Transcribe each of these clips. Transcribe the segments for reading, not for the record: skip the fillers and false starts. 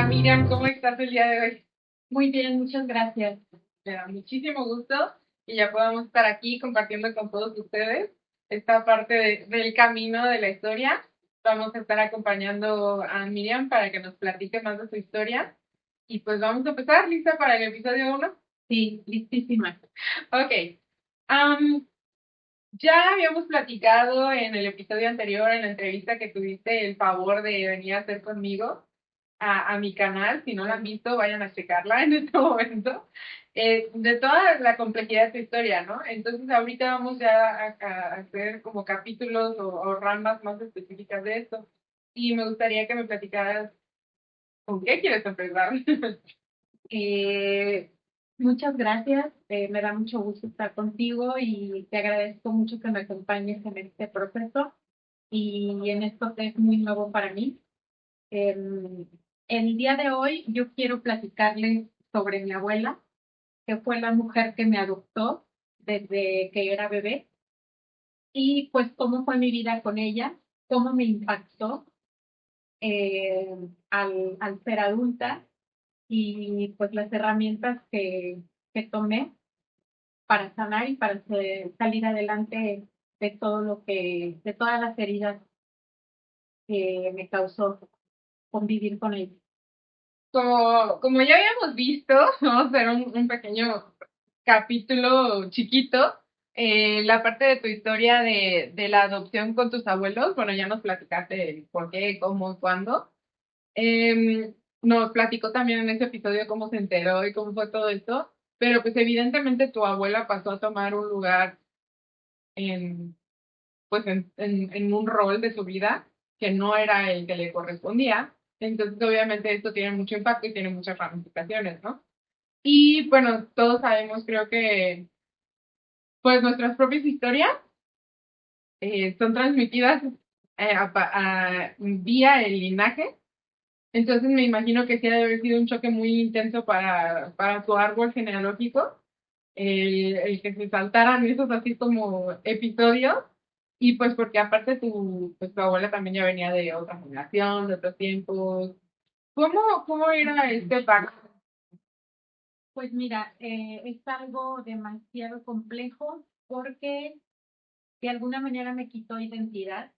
Miriam, ¿cómo estás el día de hoy? Muy bien, muchas gracias. Me da muchísimo gusto y ya podamos estar aquí compartiendo con todos ustedes esta parte del camino de la historia. Vamos a estar acompañando a Miriam para que nos platique más de su historia. Y pues vamos a empezar, ¿lista para el episodio uno? Sí, listísima. Ok. Am, ya habíamos platicado en el episodio anterior, en la entrevista que tuviste el favor de venir a hacer conmigo a mi canal. Si no la han visto, vayan a checarla en este momento. De toda la complejidad de tu historia, ¿no? Entonces ahorita vamos ya a hacer como capítulos o ramas más específicas de esto. Y me gustaría que me platicaras con qué quieres empezar. Eh, Muchas gracias. Me da mucho gusto estar contigo y te agradezco mucho que me acompañes en este proceso y en esto que es muy nuevo para mí. El día de hoy yo quiero platicarles sobre mi abuela, que fue la mujer que me adoptó desde que era bebé y pues cómo fue mi vida con ella, cómo me impactó al ser adulta y pues las herramientas que tomé para sanar y para salir adelante de todo de todas las heridas que me causó convivir con ella. Como ya habíamos visto, vamos a hacer un pequeño capítulo chiquito. La parte de tu historia de la adopción con tus abuelos, bueno, ya nos platicaste el por qué, cómo, cuándo. Nos platicó también en ese episodio cómo se enteró y cómo fue todo esto, pero pues evidentemente tu abuela pasó a tomar un lugar en, pues en un rol de su vida que no era el que le correspondía. Entonces, obviamente, esto tiene mucho impacto y tiene muchas ramificaciones, ¿no? Y bueno, todos sabemos, creo que, pues nuestras propias historias son transmitidas vía el linaje. Entonces, me imagino que sí ha de haber sido un choque muy intenso para tu árbol genealógico el que se saltaran esos así como episodios. Y pues porque aparte pues tu abuela también ya venía de otra generación, de otros tiempos. ¿Cómo era este pacto? Pues mira, es algo demasiado complejo porque de alguna manera me quitó identidad.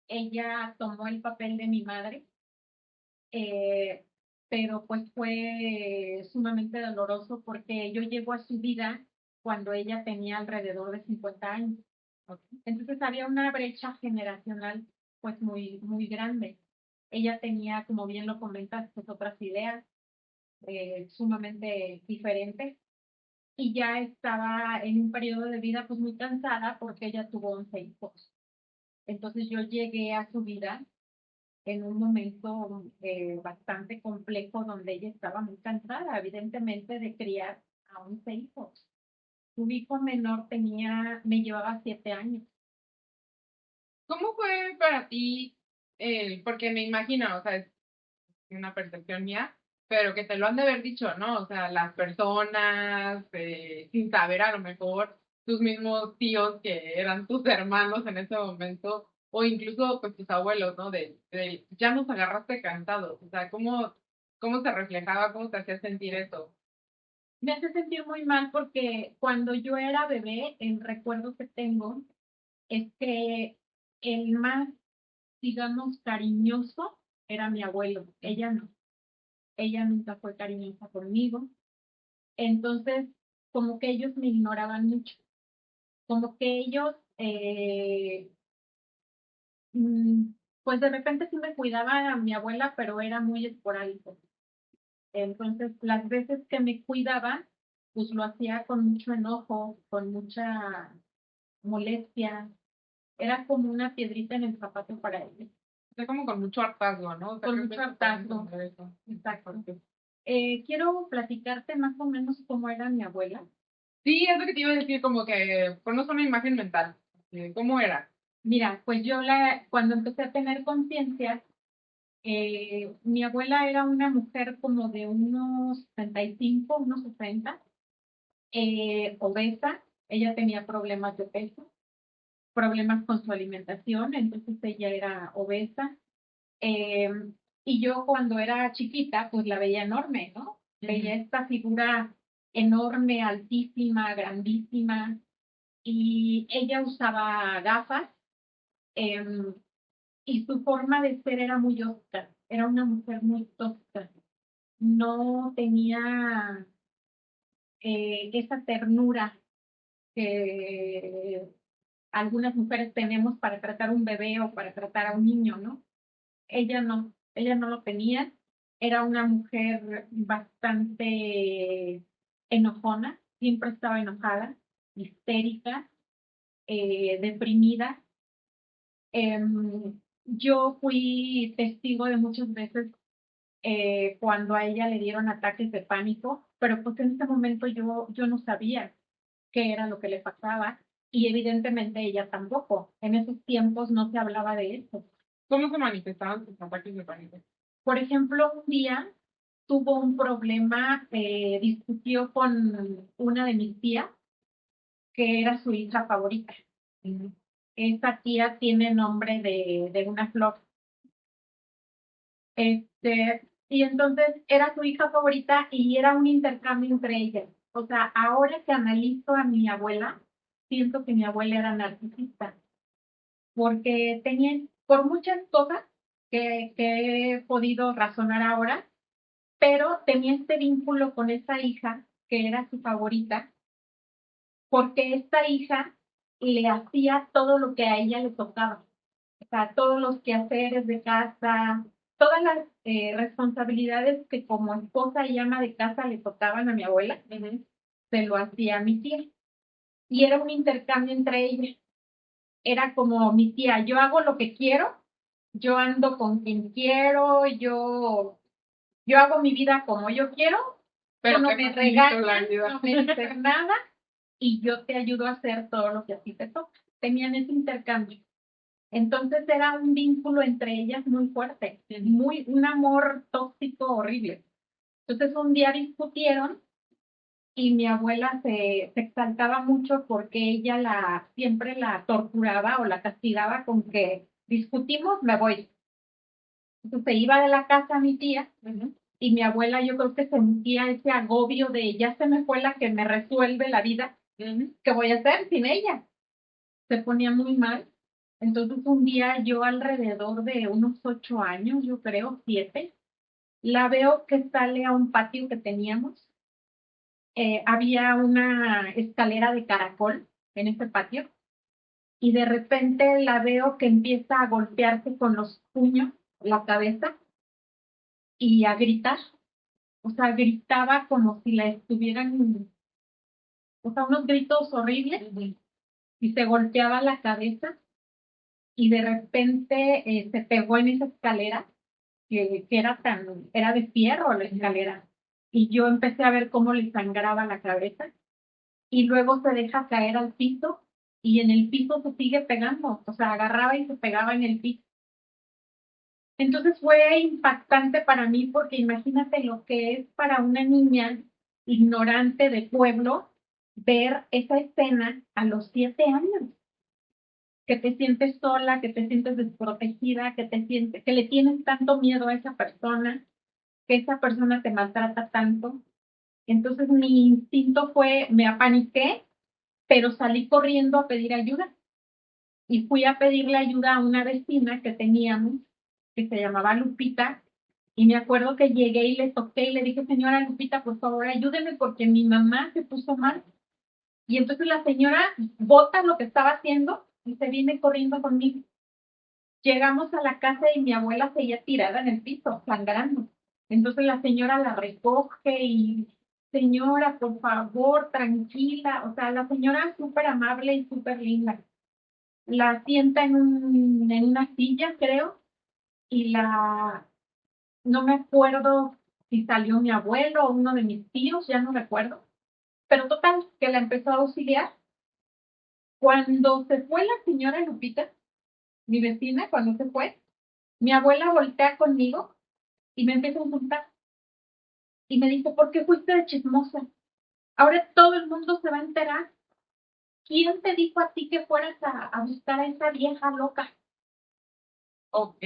Ella tomó el papel de mi madre, eh, pero pues fue sumamente doloroso porque yo llego a su vida cuando ella tenía alrededor de 50 años. Entonces había una brecha generacional pues muy grande. Ella tenía, como bien lo comentas, pues otras ideas sumamente diferentes y ya estaba en un periodo de vida pues muy cansada porque ella tuvo 11 hijos. Entonces yo llegué a su vida en un momento bastante complejo donde ella estaba muy cansada, evidentemente, de criar a 11 hijos. Su hijo menor me llevaba 7 años. ¿Cómo fue para ti? Porque me imagino, o sea, es una percepción mía, pero que te lo han de haber dicho, ¿no? O sea, las personas, sin saber a lo mejor, tus mismos tíos que eran tus hermanos en ese momento, o incluso pues tus abuelos, ¿no? Ya nos agarraste cansados, o sea, ¿cómo se reflejaba, cómo te hacía sentir eso? Me hace sentir muy mal porque cuando yo era bebé, el recuerdo que tengo es que el más, digamos, cariñoso era mi abuelo. Ella no. Ella nunca fue cariñosa conmigo. Entonces, como que ellos me ignoraban mucho. Como que ellos, mm, pues de repente sí me cuidaba a mi abuela, pero era muy esporádico. Entonces, las veces que me cuidaba, pues lo hacía con mucho enojo, con mucha molestia. Era como una piedrita en el zapato para ellos. O sea, como con mucho hartazgo, ¿no? O sea, Con creo que mucho se puede hartazgo. entender eso. Exacto. Quiero platicarte más o menos cómo era mi abuela. Sí, es lo que te iba a decir, como que ponos una imagen mental, de cómo era. Mira, pues cuando empecé a tener conciencia, mi abuela era una mujer como de unos 65, unos 60, obesa. Ella tenía problemas de peso, problemas con su alimentación, entonces ella era obesa. Y yo cuando era chiquita, pues la veía enorme, ¿no? Veía esta figura enorme, altísima, grandísima, y ella usaba gafas, em, y su forma de ser era muy osca, era una mujer muy tosca, no tenía esa ternura que algunas mujeres tenemos para tratar a un bebé o para tratar a un niño, ¿no? Ella no lo tenía, era una mujer bastante enojona, siempre estaba enojada, histérica, deprimida. Yo fui testigo de muchas veces cuando a ella le dieron ataques de pánico, pero pues en ese momento yo no sabía qué era lo que le pasaba y evidentemente ella tampoco. En esos tiempos no se hablaba de eso. ¿Cómo se manifestaban sus ataques de pánico? Por ejemplo, un día tuvo un problema, discutió con una de mis tías, que era su hija favorita. Esa tía tiene nombre de una flor. Y entonces era su hija favorita y era un intercambio entre ellas. O sea, ahora que analizo a mi abuela, siento que mi abuela era narcisista, porque tenía, por muchas cosas que he podido razonar ahora, pero tenía este vínculo con esa hija que era su favorita, porque esta hija le hacía todo lo que a ella le tocaba, o sea, todos los quehaceres de casa, todas las responsabilidades que como esposa y ama de casa le tocaban a mi abuela, se lo hacía a mi tía. Y era un intercambio entre ellas. Era como mi tía, yo hago lo que quiero, yo ando con quien quiero, yo hago mi vida como yo quiero, Pero tú no te me facilito la regañas, vida. no me dices nada y yo te ayudo a hacer todo lo que a ti te toca. Tenían ese intercambio. Entonces era un vínculo entre ellas muy fuerte, muy, un amor tóxico horrible. Entonces un día discutieron y mi abuela se exaltaba mucho porque ella siempre la torturaba o la castigaba con que discutimos, me voy. Entonces se iba de la casa mi tía y mi abuela yo creo que sentía ese agobio de ya se me fue la que me resuelve la vida, ¿qué voy a hacer sin ella? Se ponía muy mal. Entonces un día yo alrededor de unos 8 años, yo creo, 7, la veo que sale a un patio que teníamos. Había una escalera de caracol en ese patio y de repente la veo que empieza a golpearse con los puños la cabeza y a gritar. O sea, gritaba como si la estuvieran, o sea, unos gritos horribles y se golpeaba la cabeza y de repente se pegó en esa escalera que era de fierro la escalera. Y yo empecé a ver cómo le sangraba la cabeza y luego se deja caer al piso y en el piso se sigue pegando, o sea, agarraba y se pegaba en el piso. Entonces fue impactante para mí porque imagínate lo que es para una niña ignorante de pueblo ver esa escena a los 7 años, que te sientes sola, que te sientes desprotegida, que le tienes tanto miedo a esa persona, que esa persona te maltrata tanto. Entonces mi instinto fue, me apaniqué, pero salí corriendo a pedir ayuda y fui a pedirle ayuda a una vecina que teníamos, que se llamaba Lupita, y me acuerdo que llegué y le toqué y le dije, señora Lupita, por favor, ayúdeme porque mi mamá se puso mal. Y entonces la señora bota lo que estaba haciendo y se viene corriendo conmigo. Llegamos a la casa y mi abuela seguía tirada en el piso, sangrando. Entonces la señora la recoge y, señora, por favor, tranquila. O sea, la señora súper amable y súper linda. La sienta en una silla, creo, y no me acuerdo si salió mi abuelo o uno de mis tíos, ya no recuerdo. Pero total, que la empezó a auxiliar. Cuando se fue la señora Lupita, mi vecina, cuando se fue, mi abuela voltea conmigo y me empieza a insultar. Y me dice, ¿por qué fuiste de chismosa? Ahora todo el mundo se va a enterar. ¿Quién te dijo a ti que fueras a buscar a esa vieja loca? Ok.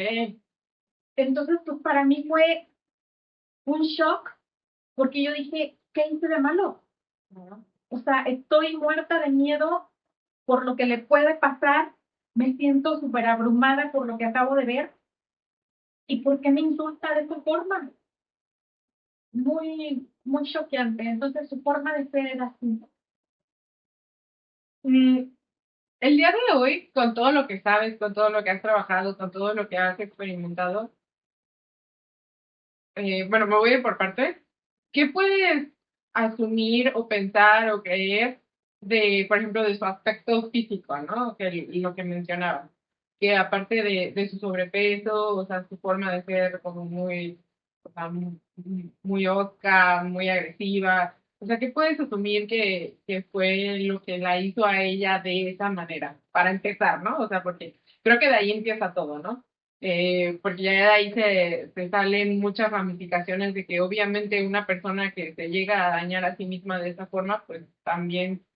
Entonces, pues para mí fue un shock porque yo dije, ¿qué hice de malo? O sea, estoy muerta de miedo por lo que le puede pasar, me siento súper abrumada por lo que acabo de ver y por qué me insulta de esa forma. Muy, muy choqueante. Entonces, su forma de ser era así. Mm, el día de hoy, con todo lo que sabes, con todo lo que has trabajado, con todo lo que has experimentado, bueno, me voy a ir por partes. ¿Qué puedes asumir o pensar o creer de, por ejemplo, de su aspecto físico, ¿no? Lo que mencionaba, que aparte de su sobrepeso, o sea, su forma de ser como muy, o sea, muy osca, muy agresiva, o sea, ¿qué puedes asumir que fue lo que la hizo a ella de esa manera? Para empezar, ¿no? O sea, porque creo que de ahí empieza todo, ¿no? Porque ya de ahí se salen muchas ramificaciones de que obviamente una persona que se llega a dañar a sí misma de esa forma, pues también,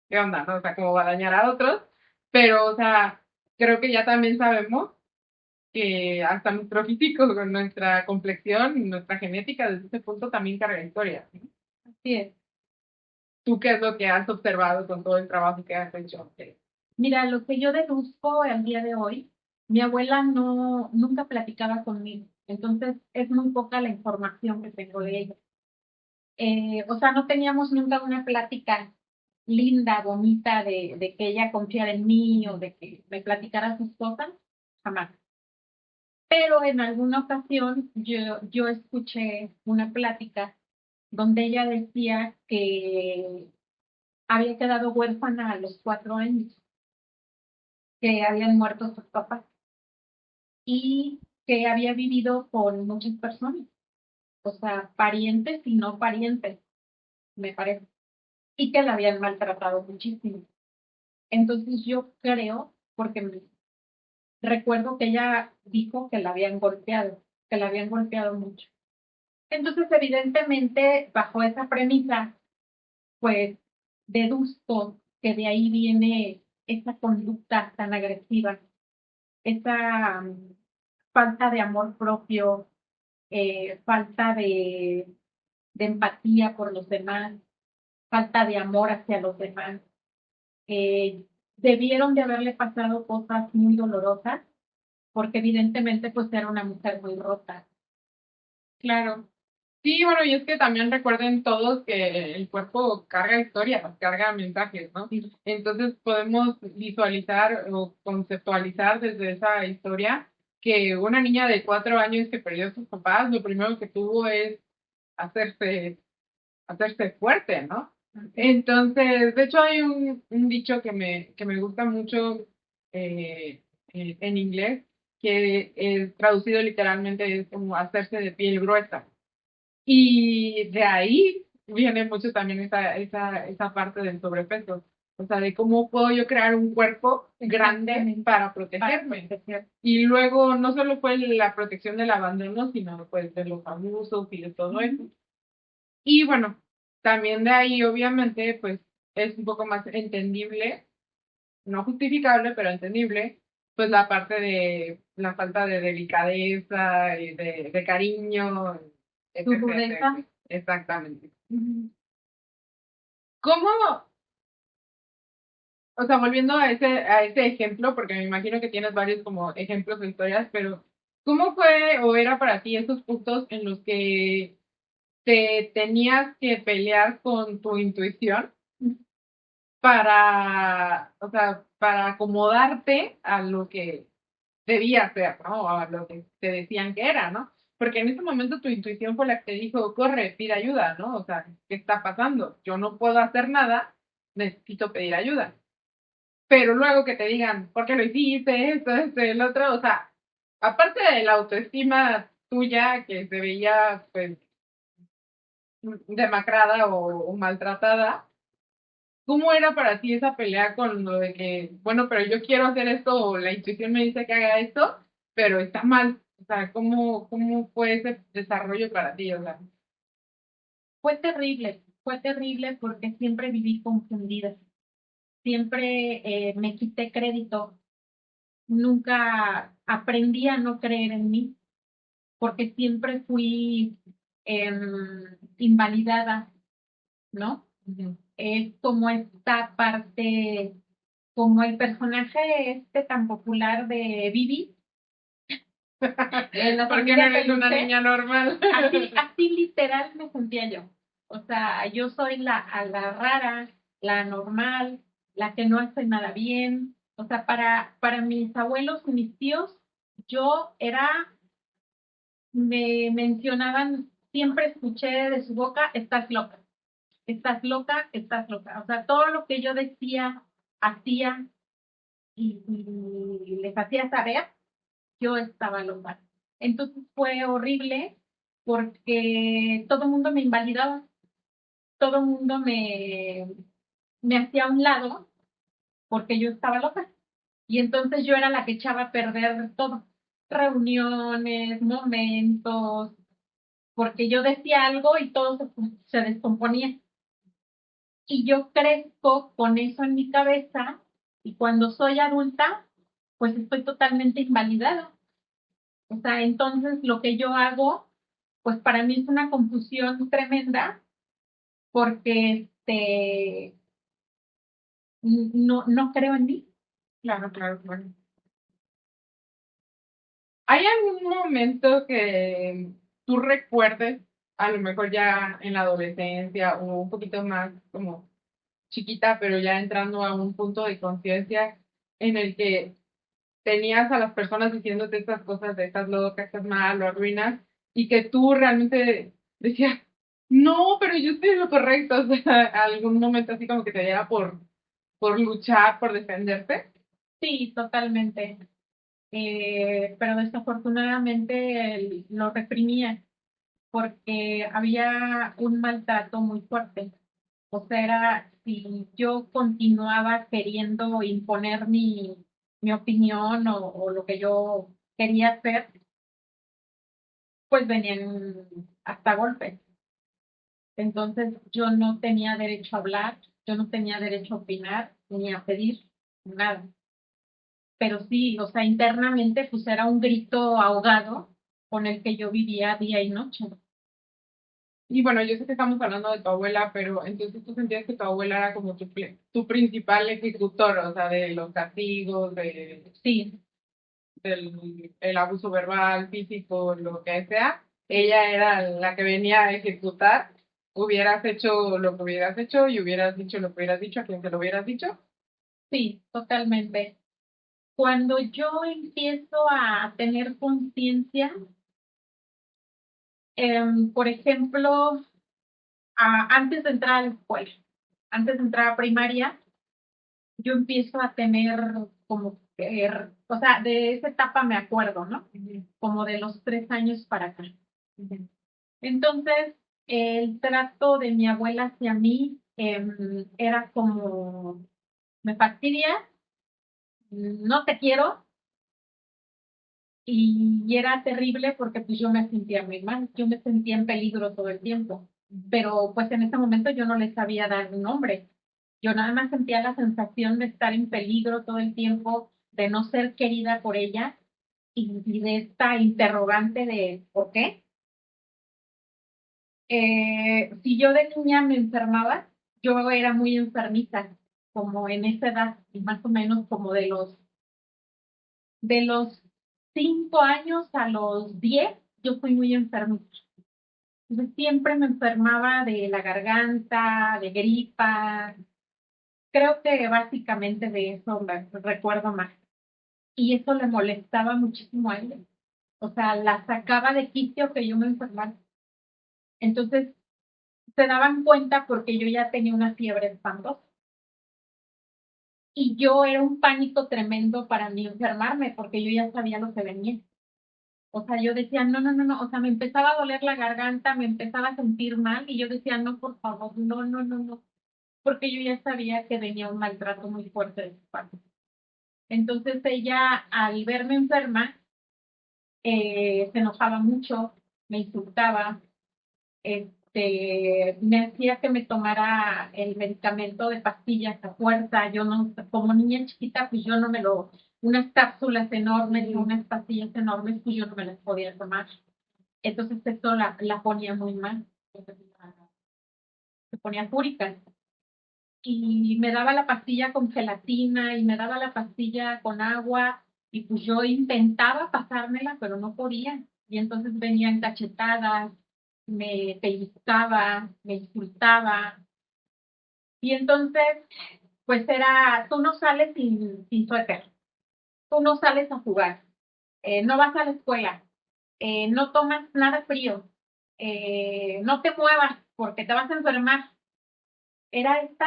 ¿qué onda, no? O sea, cómo va a dañar a otros, pero, o sea, creo que ya también sabemos que hasta nuestro físico, con nuestra complexión, nuestra genética, desde ese punto también carga historia, ¿no? Así es. ¿Tú qué es lo que has observado con todo el trabajo que has hecho? Mira, lo que yo deduzco al día de hoy, mi abuela no, nunca platicaba conmigo. Entonces, es muy poca la información que tengo de ella. O sea, no teníamos nunca una plática linda, bonita, de que ella confiara en mí o de que me platicara sus cosas, jamás. Pero en alguna ocasión yo escuché una plática donde ella decía que había quedado huérfana a los 4 años, que habían muerto sus papás y que había vivido con muchas personas, o sea, parientes y no parientes, me parece, y que la habían maltratado muchísimo. Entonces yo creo, porque recuerdo que ella dijo que la habían golpeado mucho. Entonces, evidentemente, bajo esa premisa, pues deduzco que de ahí viene esa conducta tan agresiva, esa falta de amor propio, falta de empatía por los demás, falta de amor hacia los demás. Eh, Debieron de haberle pasado cosas muy dolorosas, porque evidentemente pues era una mujer muy rota. Claro. Sí, bueno, y es que también recuerden todos que el cuerpo carga historias, carga mensajes, ¿no? Sí. Entonces podemos visualizar o conceptualizar desde esa historia que una niña de 4 años que perdió a sus papás, lo primero que tuvo es hacerse, hacerse fuerte, ¿no? Entonces, de hecho hay un dicho que me gusta mucho en inglés, que traducido literalmente es como hacerse de piel gruesa. Y de ahí viene mucho también esa parte del sobrepeso. O sea, de cómo puedo yo crear un cuerpo grande para protegerme. Y luego no solo fue la protección del abandono, sino pues de los abusos y de todo eso. Y bueno, también de ahí obviamente pues es un poco más entendible, no justificable, pero entendible, pues la parte de la falta de delicadeza y de cariño, Su etcétera. rudeza. Exactamente. ¿Cómo, o sea, volviendo a ese ejemplo, porque me imagino que tienes varios como ejemplos de historias, pero ¿cómo fue o era para ti esos puntos en los que te tenías que pelear con tu intuición para, o sea, para acomodarte a lo que debía hacer, ¿no? A lo que te decían que era, ¿no? Porque en ese momento tu intuición fue la que te dijo, corre, pide ayuda, ¿no? O sea, ¿qué está pasando? Yo no puedo hacer nada, necesito pedir ayuda. Pero luego que te digan, ¿por qué lo hiciste? Esto, el otro, o sea, aparte de la autoestima tuya que se veía, pues, demacrada o maltratada, ¿cómo era para ti esa pelea con lo de que, bueno, pero yo quiero hacer esto o la intuición me dice que haga esto, pero está mal? O sea, ¿cómo fue ese desarrollo para ti? O sea, Fue terrible porque siempre viví confundida, siempre me quité crédito, nunca aprendí a no creer en mí. porque siempre fui invalidada, ¿no? Es como esta parte, como el personaje este tan popular de Vivi, en la Porque no familia eres una Peluche, niña normal. así literal me sentía yo. O sea, yo soy la rara, la normal, la que no hace nada bien. O sea, para mis abuelos y mis tíos, yo era, me mencionaban, siempre escuché de su boca, estás loca, estás loca, estás loca. O sea, todo lo que yo decía, hacía y les hacía saber, yo estaba loca. Entonces fue horrible porque todo el mundo me invalidaba, todo el mundo me hacía a un lado porque yo estaba loca. Y entonces yo era la que echaba a perder todo, reuniones, momentos, porque yo decía algo y todo se descomponía. Y yo crezco con eso en mi cabeza y cuando soy adulta, pues estoy totalmente invalidada. O sea, entonces lo que yo hago, pues para mí es una confusión tremenda porque no creo en mí. Claro, claro, claro. ¿Hay algún momento que tú recuerdes, a lo mejor ya en la adolescencia o un poquito más como chiquita, pero ya entrando a un punto de conciencia en el que tenías a las personas diciéndote estas cosas de estás loca, estás mal, lo arruinas, y que tú realmente decías, no, pero yo estoy en lo correcto, o sea, algún momento así como que te diera por luchar, por defenderte? Sí, totalmente. Pero desafortunadamente lo reprimía porque había un maltrato muy fuerte. O sea, era si yo continuaba queriendo imponer mi opinión o lo que yo quería hacer, pues venían hasta golpes. Entonces yo no tenía derecho a hablar, yo no tenía derecho a opinar ni a pedir nada. Pero sí, o sea, internamente pues era un grito ahogado con el que yo vivía día y noche. Y bueno, yo sé que estamos hablando de tu abuela, pero entonces tú sentías que tu abuela era como tu principal ejecutor, o sea, de los castigos, Sí, del el abuso verbal, físico, lo que sea. Ella era la que venía a ejecutar. Hubieras hecho lo que hubieras hecho y hubieras dicho lo que hubieras dicho a quien te lo hubieras dicho. sí, totalmente. Cuando yo empiezo a tener conciencia, por ejemplo, antes de entrar a la escuela, antes de entrar a primaria, yo empiezo a tener como que, o sea, de esa etapa me acuerdo, ¿no? Como de los 3 años para acá. Entonces, el trato de mi abuela hacia mí era como, me fastidia, no te quiero, y era terrible porque pues yo me sentía muy mal, yo me sentía en peligro todo el tiempo, pero pues en ese momento yo no le sabía dar un nombre, yo nada más sentía la sensación de estar en peligro todo el tiempo, de no ser querida por ella y de esta interrogante de ¿por qué? Si yo de niña me enfermaba, yo era muy enfermita, como en esa edad, y más o menos como de los 5 años a los 10, yo fui muy enfermita. Entonces siempre me enfermaba de la garganta, de gripa. Creo que básicamente de eso me recuerdo más. Y eso le molestaba muchísimo a ella. O sea, la sacaba de quicio que yo me enfermara. Entonces se daban cuenta porque yo ya tenía una fiebre espantosa. Y yo era un pánico tremendo para mí enfermarme porque yo ya sabía lo que venía. O sea, yo decía, no, no, no, no, o sea, me empezaba a doler la garganta, me empezaba a sentir mal y yo decía, no, por favor, no, no, no, no, porque yo ya sabía que venía un maltrato muy fuerte de su parte. Entonces ella, al verme enferma, se enojaba mucho, me insultaba, me hacía que me tomara el medicamento de pastillas a fuerza. Yo no, como niña chiquita, pues yo no unas cápsulas enormes, unas pastillas enormes, pues yo no me las podía tomar. Entonces esto la ponía muy mal, se ponía fúrica. Y me daba la pastilla con gelatina y me daba la pastilla con agua y pues yo intentaba pasármela, pero no podía. Y entonces venían cachetadas, me pellizcaba, me insultaba. Y entonces, pues era, tú no sales sin suéter, tú no sales a jugar, no vas a la escuela, no tomas nada frío, no te muevas porque te vas a enfermar. Era esta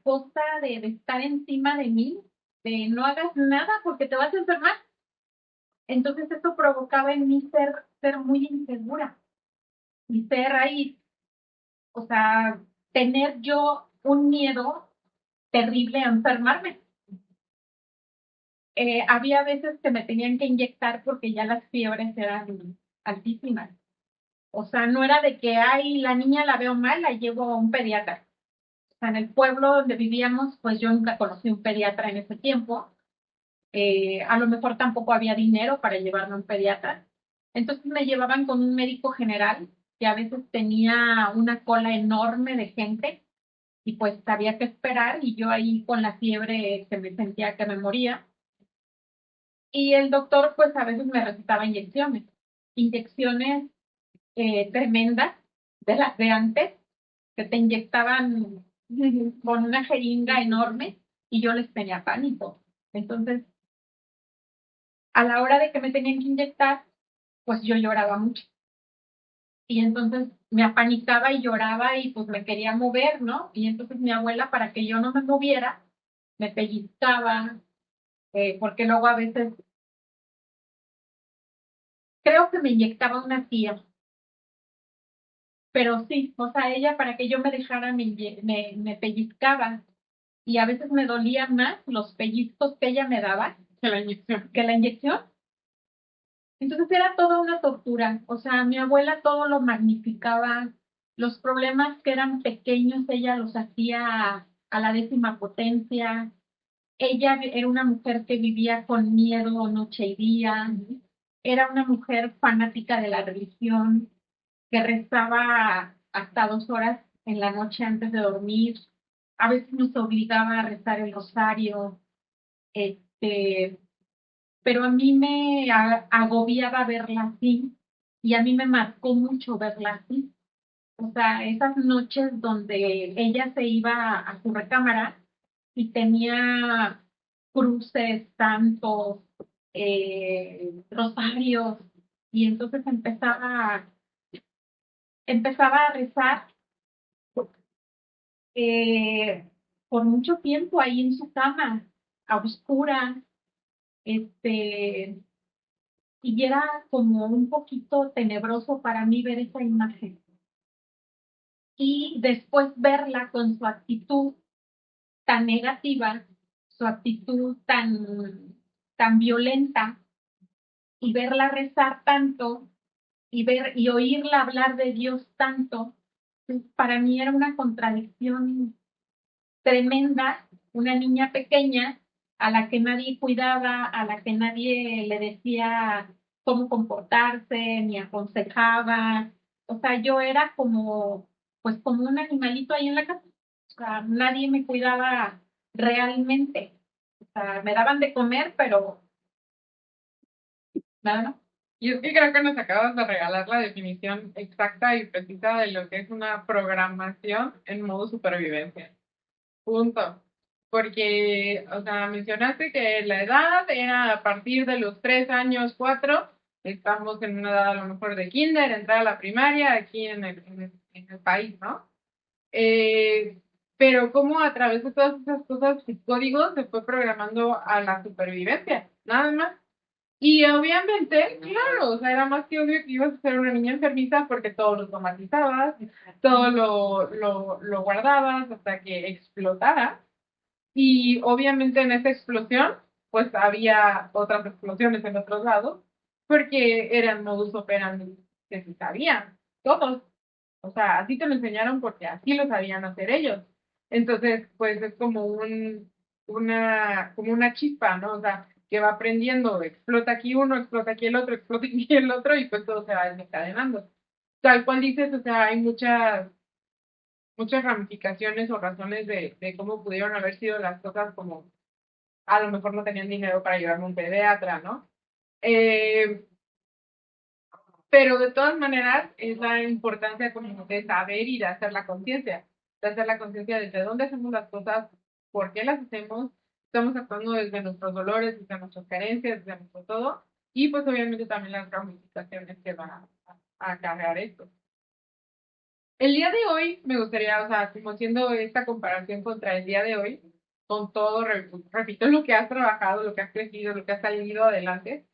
cosa de estar encima de mí, de no hagas nada porque te vas a enfermar. Entonces eso provocaba en mí ser muy insegura y ser ahí, o sea, tener yo un miedo terrible a enfermarme. Había veces que me tenían que inyectar porque ya las fiebres eran altísimas. O sea, no era de que, ay, la niña la veo mal, la llevo a un pediatra. O sea, en el pueblo donde vivíamos, pues yo nunca conocí un pediatra en ese tiempo. A lo mejor tampoco había dinero para llevarme a un pediatra. Entonces me llevaban con un médico general que a veces tenía una cola enorme de gente y pues había que esperar y yo ahí con la fiebre que me sentía que me moría. Y el doctor pues a veces me recetaba inyecciones tremendas de las de antes, que te inyectaban con una jeringa enorme y yo les tenía pánico. Entonces, a la hora de que me tenían que inyectar, pues yo lloraba mucho. Y entonces me apanicaba y lloraba y pues me quería mover, ¿no? Y entonces mi abuela, para que yo no me moviera, me pellizcaba, porque luego a veces creo que me inyectaba una tía, pero sí, o sea, ella para que yo me dejara me pellizcaba y a veces me dolían más los pellizcos que ella me daba Que la inyección. que la inyección. Entonces era toda una tortura. O sea, mi abuela todo lo magnificaba. Los problemas que eran pequeños, ella los hacía a la décima potencia. Ella era una mujer que vivía con miedo noche y día. Era una mujer fanática de la religión, que rezaba hasta 2 horas en la noche antes de dormir. A veces nos obligaba a rezar el rosario. Este, pero a mí me agobiaba verla así y a mí me marcó mucho verla así. O sea, esas noches donde ella se iba a su recámara y tenía cruces, santos, rosarios, y entonces empezaba a rezar eh, por mucho tiempo ahí en su cama, a oscuras, este, y era como un poquito tenebroso para mí ver esa imagen. Y después verla con su actitud tan negativa, su actitud tan violenta, y verla rezar tanto, y ver y oírla hablar de Dios tanto, pues, para mí era una contradicción tremenda, una niña pequeña a la que nadie cuidaba, a la que nadie le decía cómo comportarse, ni aconsejaba. O sea, yo era como, pues como un animalito ahí en la casa. O sea, nadie me cuidaba realmente. O sea, me daban de comer, pero nada más. Y es que creo que nos acabas de regalar la definición exacta y precisa de lo que es una programación en modo supervivencia. Punto. Porque, o sea, mencionaste que la edad era a partir de los 3 años, 4. Estamos en una edad a lo mejor de kinder, entrar a la primaria aquí en el país, ¿no? Eh, pero cómo a través de todas esas cosas y códigos se fue programando a la supervivencia, nada más. Y obviamente, claro, o sea, era más que obvio que ibas a ser una niña enfermiza porque todo lo somatizabas, todo lo guardabas hasta que explotara. Y obviamente en esa explosión, pues había otras explosiones en otros lados, porque eran modus operandi que se sabían, todos. O sea, así te lo enseñaron porque así lo sabían hacer ellos. Entonces, pues es como como una chispa, ¿no? O sea, que va aprendiendo, explota aquí uno, explota aquí el otro, explota aquí el otro, y pues todo se va desencadenando. Tal cual dices, o sea, hay muchas ramificaciones o razones de cómo pudieron haber sido las cosas, como a lo mejor no tenían dinero para llevarme a un pediatra, ¿no? Eh, pero de todas maneras es la importancia como de saber y de hacer la conciencia, desde dónde hacemos las cosas, por qué las hacemos, estamos actuando desde nuestros dolores, desde nuestras carencias, desde nuestro todo, y pues obviamente también las ramificaciones que van a cargar esto. El día de hoy me gustaría, o sea, como haciendo esta comparación contra el día de hoy, con todo, repito, lo que has trabajado, lo que has crecido, lo que has salido adelante,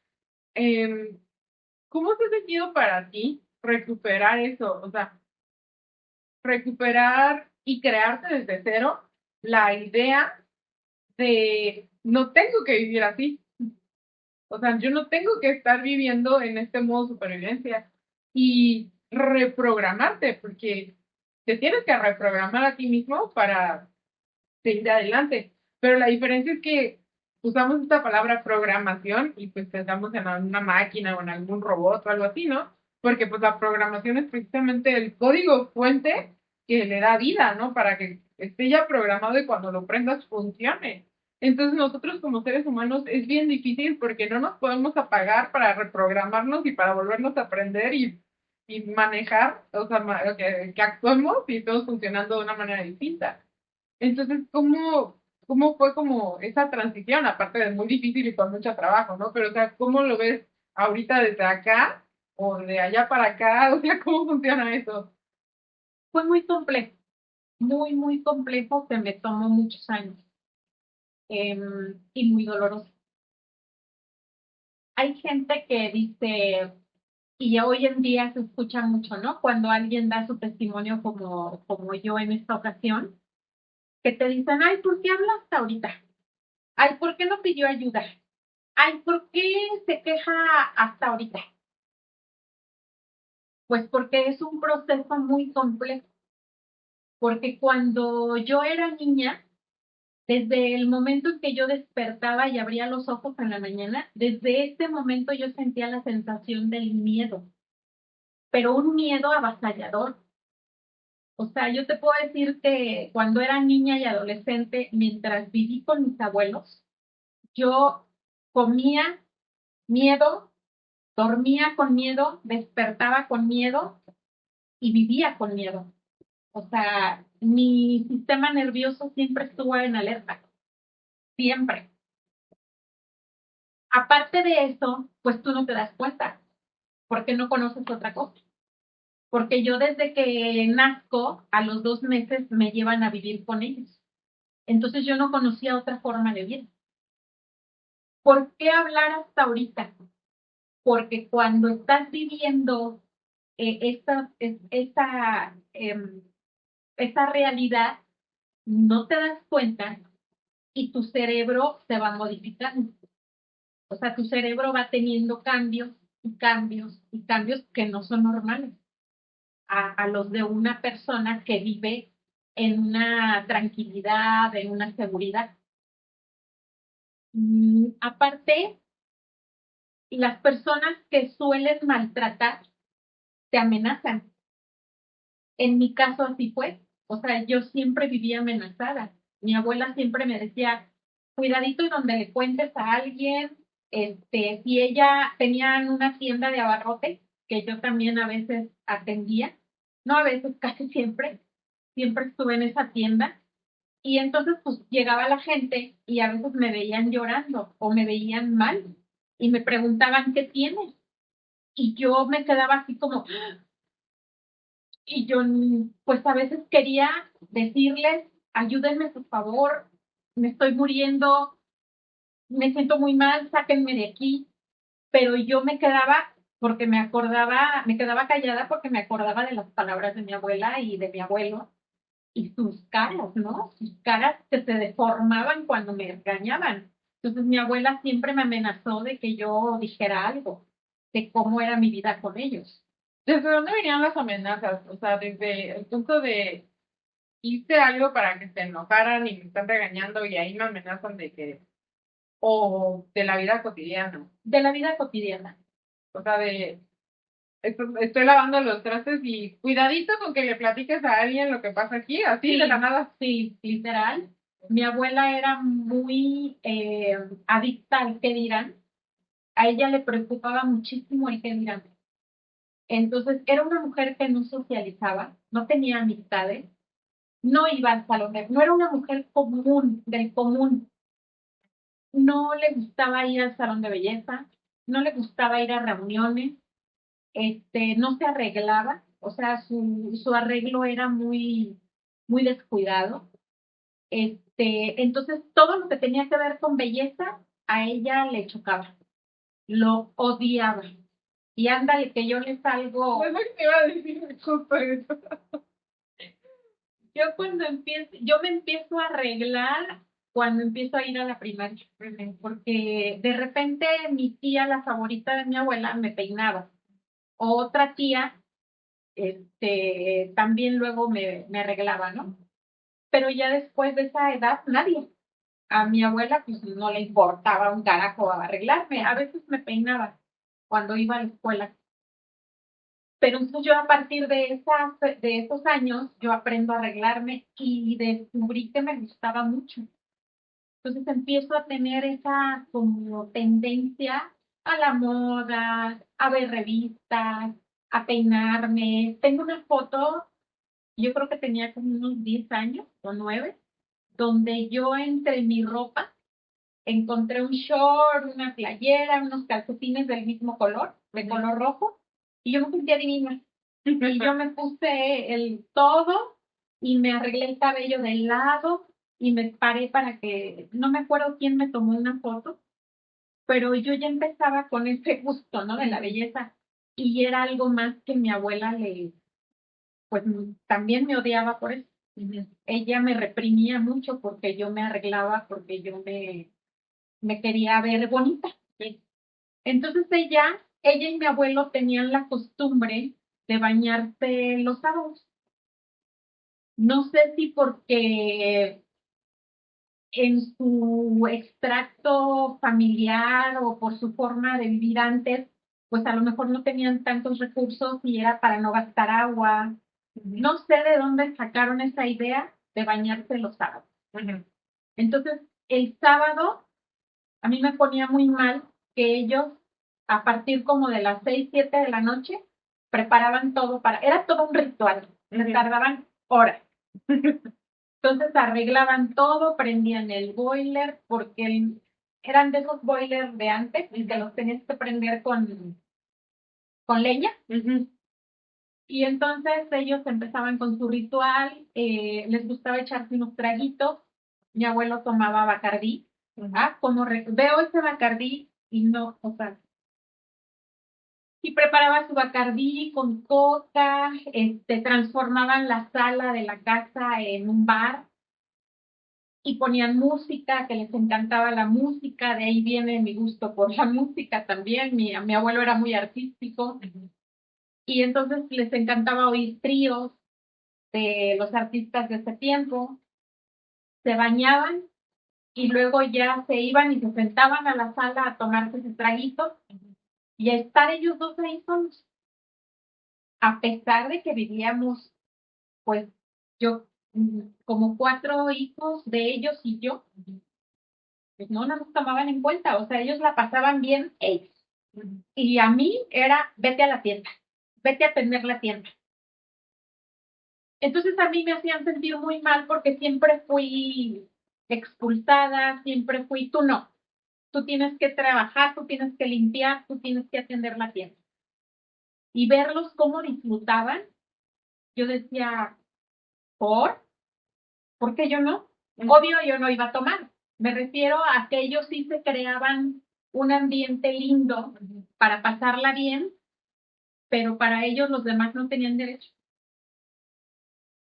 eh, ¿cómo se ha sentido para ti recuperar eso? O sea, recuperar y crearte desde cero la idea de no tengo que vivir así. O sea, yo no tengo que estar viviendo en este modo supervivencia y reprogramarte, porque te tienes que reprogramar a ti mismo para seguir adelante. Pero la diferencia es que usamos esta palabra programación y pues pensamos en una máquina o en algún robot o algo así, ¿no? Porque pues la programación es precisamente el código fuente que le da vida, ¿no? Para que esté ya programado y cuando lo prendas funcione. Entonces nosotros como seres humanos es bien difícil porque no nos podemos apagar para reprogramarnos y para volvernos a aprender y manejar, o sea, que actuemos y todos funcionando de una manera distinta. Entonces, ¿cómo fue como esa transición? Aparte de muy difícil y con mucho trabajo, ¿no? Pero, o sea, ¿cómo lo ves ahorita desde acá o de allá para acá? O sea, ¿cómo funciona eso? Fue muy complejo, muy, muy complejo, que me tomó muchos años y muy doloroso. Hay gente que dice, y hoy en día se escucha mucho, ¿no? Cuando alguien da su testimonio como yo en esta ocasión, que te dicen, ay, ¿por qué habla hasta ahorita? Ay, ¿por qué no pidió ayuda? Ay, ¿por qué se queja hasta ahorita? Pues porque es un proceso muy complejo. Porque cuando yo era niña, desde el momento en que yo despertaba y abría los ojos en la mañana, desde ese momento yo sentía la sensación del miedo, pero un miedo avasallador. O sea, yo te puedo decir que cuando era niña y adolescente, mientras viví con mis abuelos, yo comía miedo, dormía con miedo, despertaba con miedo y vivía con miedo. O sea, mi sistema nervioso siempre estuvo en alerta, siempre. Aparte de eso, pues tú no te das cuenta, porque no conoces otra cosa. Porque yo desde que nazco, a los 2 meses me llevan a vivir con ellos. Entonces yo no conocía otra forma de vida. ¿Por qué hablar hasta ahorita? Porque cuando estás viviendo esta realidad, no te das cuenta y tu cerebro se va modificando. O sea, tu cerebro va teniendo cambios y cambios y cambios que no son normales a los de una persona que vive en una tranquilidad, en una seguridad. Aparte, las personas que suelen maltratar te amenazan. En mi caso así fue. O sea, yo siempre vivía amenazada. Mi abuela siempre me decía, cuidadito y donde le cuentes a alguien, si ella tenía una tienda de abarrotes, que yo también a veces atendía, no a veces, casi siempre, siempre estuve en esa tienda, y entonces pues llegaba la gente y a veces me veían llorando o me veían mal y me preguntaban, ¿qué tienes? Y yo me quedaba así como, y yo, pues a veces quería decirles, ayúdenme por favor, me estoy muriendo, me siento muy mal, sáquenme de aquí. Pero yo me quedaba porque me acordaba, me quedaba callada porque me acordaba de las palabras de mi abuela y de mi abuelo y sus caras, ¿no? Sus caras que se deformaban cuando me engañaban. Entonces mi abuela siempre me amenazó de que yo dijera algo de cómo era mi vida con ellos. ¿Desde dónde venían las amenazas? O sea, desde el punto de hice algo para que se enojaran y me están regañando y ahí me amenazan de que o de la vida cotidiana. De la vida cotidiana. O sea, de estoy lavando los trastes y cuidadito con que le platiques a alguien lo que pasa aquí, así Sí, de la nada. sí, literal. Mi abuela era muy adicta al qué dirán. A ella le preocupaba muchísimo el qué dirán. Entonces, era una mujer que no socializaba, no tenía amistades, no iba al salón, no era una mujer común, del común. No le gustaba ir al salón de belleza, no le gustaba ir a reuniones, no se arreglaba, o sea, su arreglo era muy descuidado. Entonces, todo lo que tenía que ver con belleza, a ella le chocaba, lo odiaba. Y ándale, que yo le salgo. Es lo que te iba a decir justo eso. Yo me empiezo a arreglar cuando empiezo a ir a la primaria, porque de repente mi tía, la favorita de mi abuela, me peinaba. Otra tía, también luego me arreglaba, ¿no? Pero ya después de esa edad, nadie. A mi abuela, pues no le importaba un carajo arreglarme. A veces me peinaba cuando iba a la escuela. Pero entonces yo a partir de esos años, yo aprendo a arreglarme y descubrí que me gustaba mucho. Entonces empiezo a tener esa como tendencia a la moda, a ver revistas, a peinarme. Tengo una foto, yo creo que tenía como unos 10 años o 9, donde yo entre mi ropa encontré un short, una playera, unos calcetines del mismo color, de color rojo, y yo me sentía divina. Y yo me puse el todo y me arreglé el cabello de lado y me paré para que, no me acuerdo quién me tomó una foto, pero yo ya empezaba con ese gusto, ¿no? De la belleza. Y era algo más que mi abuela pues también me odiaba por eso. Ella me reprimía mucho porque yo me arreglaba, porque yo me quería ver bonita. Entonces ella y mi abuelo tenían la costumbre de bañarse los sábados. No sé si porque en su extracto familiar o por su forma de vivir antes, pues a lo mejor no tenían tantos recursos y era para no gastar agua. No sé de dónde sacaron esa idea de bañarse los sábados. Entonces, el sábado a mí me ponía muy mal que ellos, a partir como de las 6 7 de la noche, preparaban todo era todo un ritual, les tardaban horas. Entonces arreglaban todo, prendían el boiler, porque eran de esos boilers de antes, y que los tenías que prender con leña. Y entonces ellos empezaban con su ritual, les gustaba echarse unos traguitos. Mi abuelo tomaba Bacardí. Como veo ese Bacardí y no, o sea, y preparaba su Bacardí con coca, transformaban la sala de la casa en un bar y ponían música, que les encantaba la música, de ahí viene mi gusto por la música también. Mi abuelo era muy artístico y entonces les encantaba oír tríos de los artistas de ese tiempo. Se bañaban y luego ya se iban y se sentaban a la sala a tomarse sus traguitos y a estar ellos dos ahí solos. A pesar de que vivíamos, pues yo, como 4 hijos de ellos y yo, pues no nos tomaban en cuenta, o sea, ellos la pasaban bien ellos. Y a mí era, vete a la tienda, vete a atender la tienda. Entonces a mí me hacían sentir muy mal porque siempre fui expulsada, siempre fui, tú no, tú tienes que trabajar, tú tienes que limpiar, tú tienes que atender la tienda. Y verlos cómo disfrutaban, yo decía, ¿por qué yo no? Obvio, yo no iba a tomar. Me refiero a que ellos sí se creaban un ambiente lindo para pasarla bien, pero para ellos los demás no tenían derecho.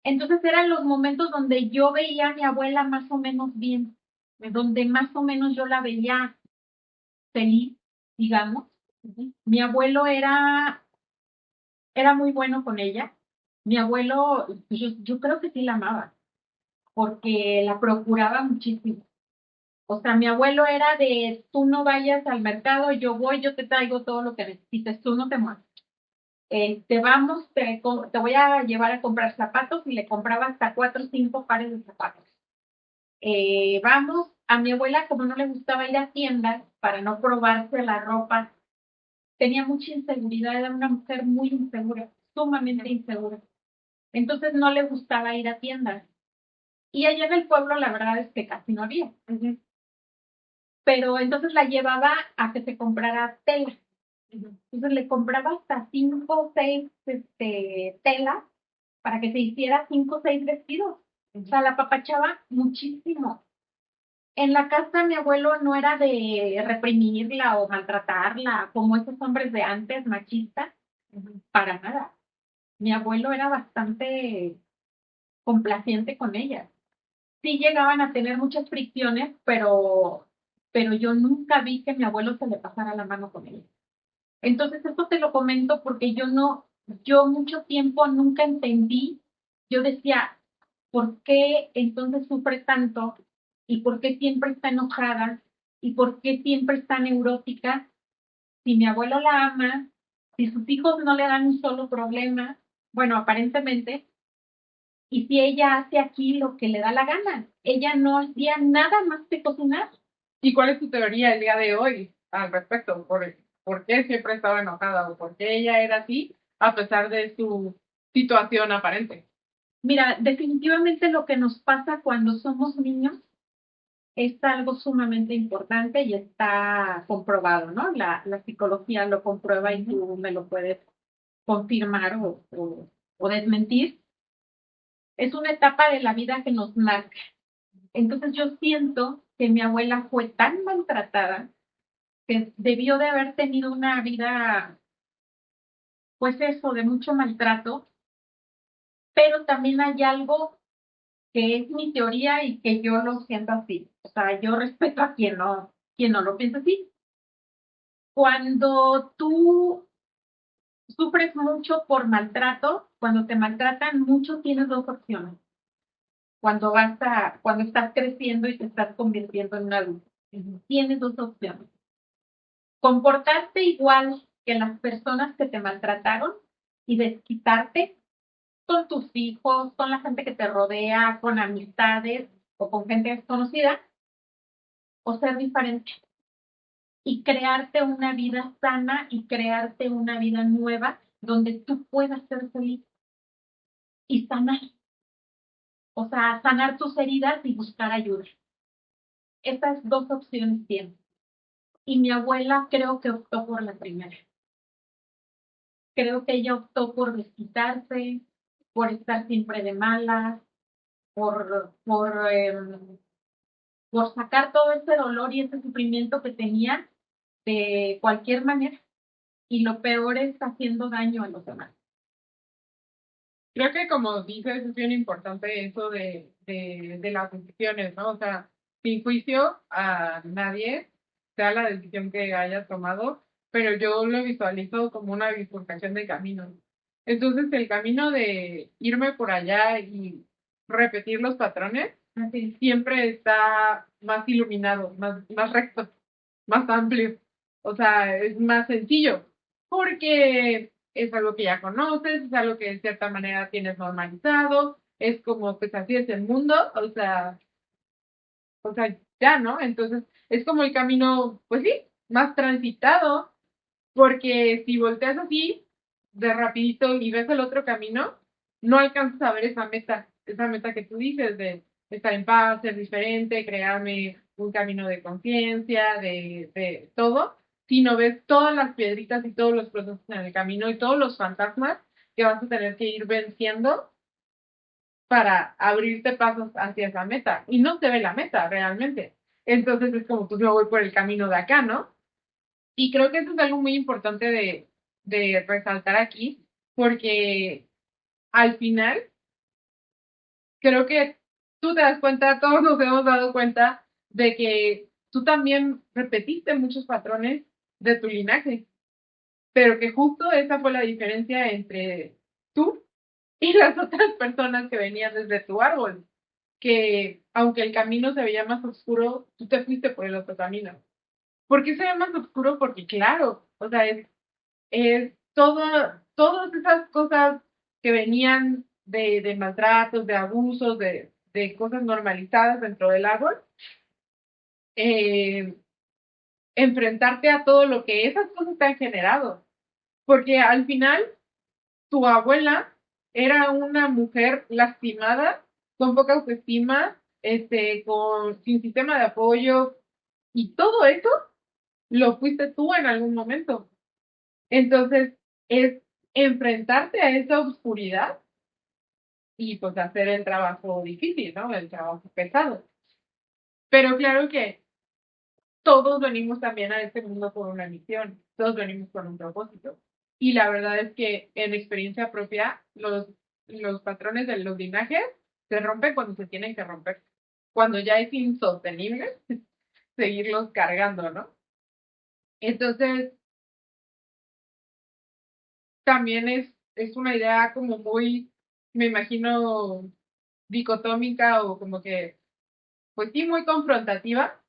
Entonces eran los momentos donde yo veía a mi abuela más o menos bien, donde más o menos yo la veía feliz, digamos. Mi abuelo era muy bueno con ella. Mi abuelo, yo creo que sí la amaba, porque la procuraba muchísimo. O sea, mi abuelo era de, tú no vayas al mercado, yo voy, yo te traigo todo lo que necesites, tú no te muevas. Vamos, te voy a llevar a comprar zapatos y le compraba hasta 4 o 5 pares de zapatos. Vamos, a mi abuela como no le gustaba ir a tiendas para no probarse la ropa, tenía mucha inseguridad, era una mujer muy insegura, sumamente insegura. Entonces no le gustaba ir a tiendas. Y allá en el pueblo la verdad es que casi no había. Pero entonces la llevaba a que se comprara tela. Entonces le compraba hasta 5 o 6 telas para que se hiciera 5 o 6 vestidos. O sea, la papachaba muchísimo. En la casa mi abuelo no era de reprimirla o maltratarla como esos hombres de antes, machistas, para nada. Mi abuelo era bastante complaciente con ella. Sí llegaban a tener muchas fricciones, pero yo nunca vi que mi abuelo se le pasara la mano con ella. Entonces, esto te lo comento porque yo mucho tiempo nunca entendí, yo decía, ¿por qué entonces sufre tanto? ¿Y por qué siempre está enojada? ¿Y por qué siempre está neurótica? Si mi abuelo la ama, si sus hijos no le dan un solo problema, bueno, aparentemente, y si ella hace aquí lo que le da la gana, ella no hacía nada más que cocinar. ¿Y cuál es tu teoría el día de hoy al respecto? ¿Por qué siempre estaba enojada o por qué ella era así a pesar de su situación aparente? Mira, definitivamente lo que nos pasa cuando somos niños es algo sumamente importante y está comprobado, ¿no? La psicología lo comprueba y tú me lo puedes confirmar o desmentir. Es una etapa de la vida que nos marca. Entonces yo siento que mi abuela fue tan maltratada que debió de haber tenido una vida, pues eso, de mucho maltrato, pero también hay algo que es mi teoría y que yo lo siento así. O sea, yo respeto a quien no lo piensa así. Cuando tú sufres mucho por maltrato, cuando te maltratan mucho, tienes 2 opciones. Cuando estás creciendo y te estás convirtiendo en un adulto, tienes 2 opciones. Comportarte igual que las personas que te maltrataron y desquitarte con tus hijos, con la gente que te rodea, con amistades o con gente desconocida, o ser diferente y crearte una vida sana y crearte una vida nueva donde tú puedas ser feliz y sanar. O sea, sanar tus heridas y buscar ayuda. Estas 2 opciones tienes. Y mi abuela creo que optó por la primera. Creo que ella optó por desquitarse, por estar siempre de malas, por sacar todo ese dolor y ese sufrimiento que tenía de cualquier manera. Y lo peor es haciendo daño a los demás. Creo que como dices, es bien importante eso de las decisiones, ¿no? O sea, sin juicio a nadie, sea la decisión que hayas tomado, pero yo lo visualizo como una bifurcación de caminos. Entonces, el camino de irme por allá y repetir los patrones, Así. siempre está más iluminado, más recto, más amplio. O sea, es más sencillo, porque es algo que ya conoces, es algo que de cierta manera tienes normalizado, es como, pues así es el mundo, o sea, ya, ¿no? Entonces, es como el camino, pues sí, más transitado, porque si volteas así, de rapidito y ves el otro camino, no alcanzas a ver esa meta que tú dices de estar en paz, ser diferente, crearme un camino de conciencia, de todo, sino ves todas las piedritas y todos los procesos en el camino y todos los fantasmas que vas a tener que ir venciendo para abrirte pasos hacia esa meta. Y no se ve la meta realmente. Entonces es como, pues yo voy por el camino de acá, ¿no? Y creo que eso es algo muy importante de resaltar aquí, porque al final creo que tú te das cuenta, todos nos hemos dado cuenta de que tú también repetiste muchos patrones de tu linaje, pero que justo esa fue la diferencia entre tú y las otras personas que venían desde tu árbol, que aunque el camino se veía más oscuro, tú te fuiste por el otro camino. ¿Por qué se ve más oscuro? Porque claro, o sea, es todas esas cosas que venían de maltratos, de abusos, de cosas normalizadas dentro del árbol, eh, enfrentarte a todo lo que esas cosas te han generado. Porque al final, tu abuela era una mujer lastimada, con poca autoestima, sin sistema de apoyo, y todo eso lo fuiste tú en algún momento. Entonces, es enfrentarte a esa oscuridad y pues hacer el trabajo difícil, ¿no? El trabajo pesado. Pero claro que todos venimos también a este mundo por una misión, todos venimos con un propósito. Y la verdad es que en experiencia propia, los patrones de los linajes se rompen cuando se tienen que romper. Cuando ya es insostenible seguirlos cargando, ¿no? Entonces, también es una idea como muy, me imagino, dicotómica o como que, pues sí, muy confrontativa,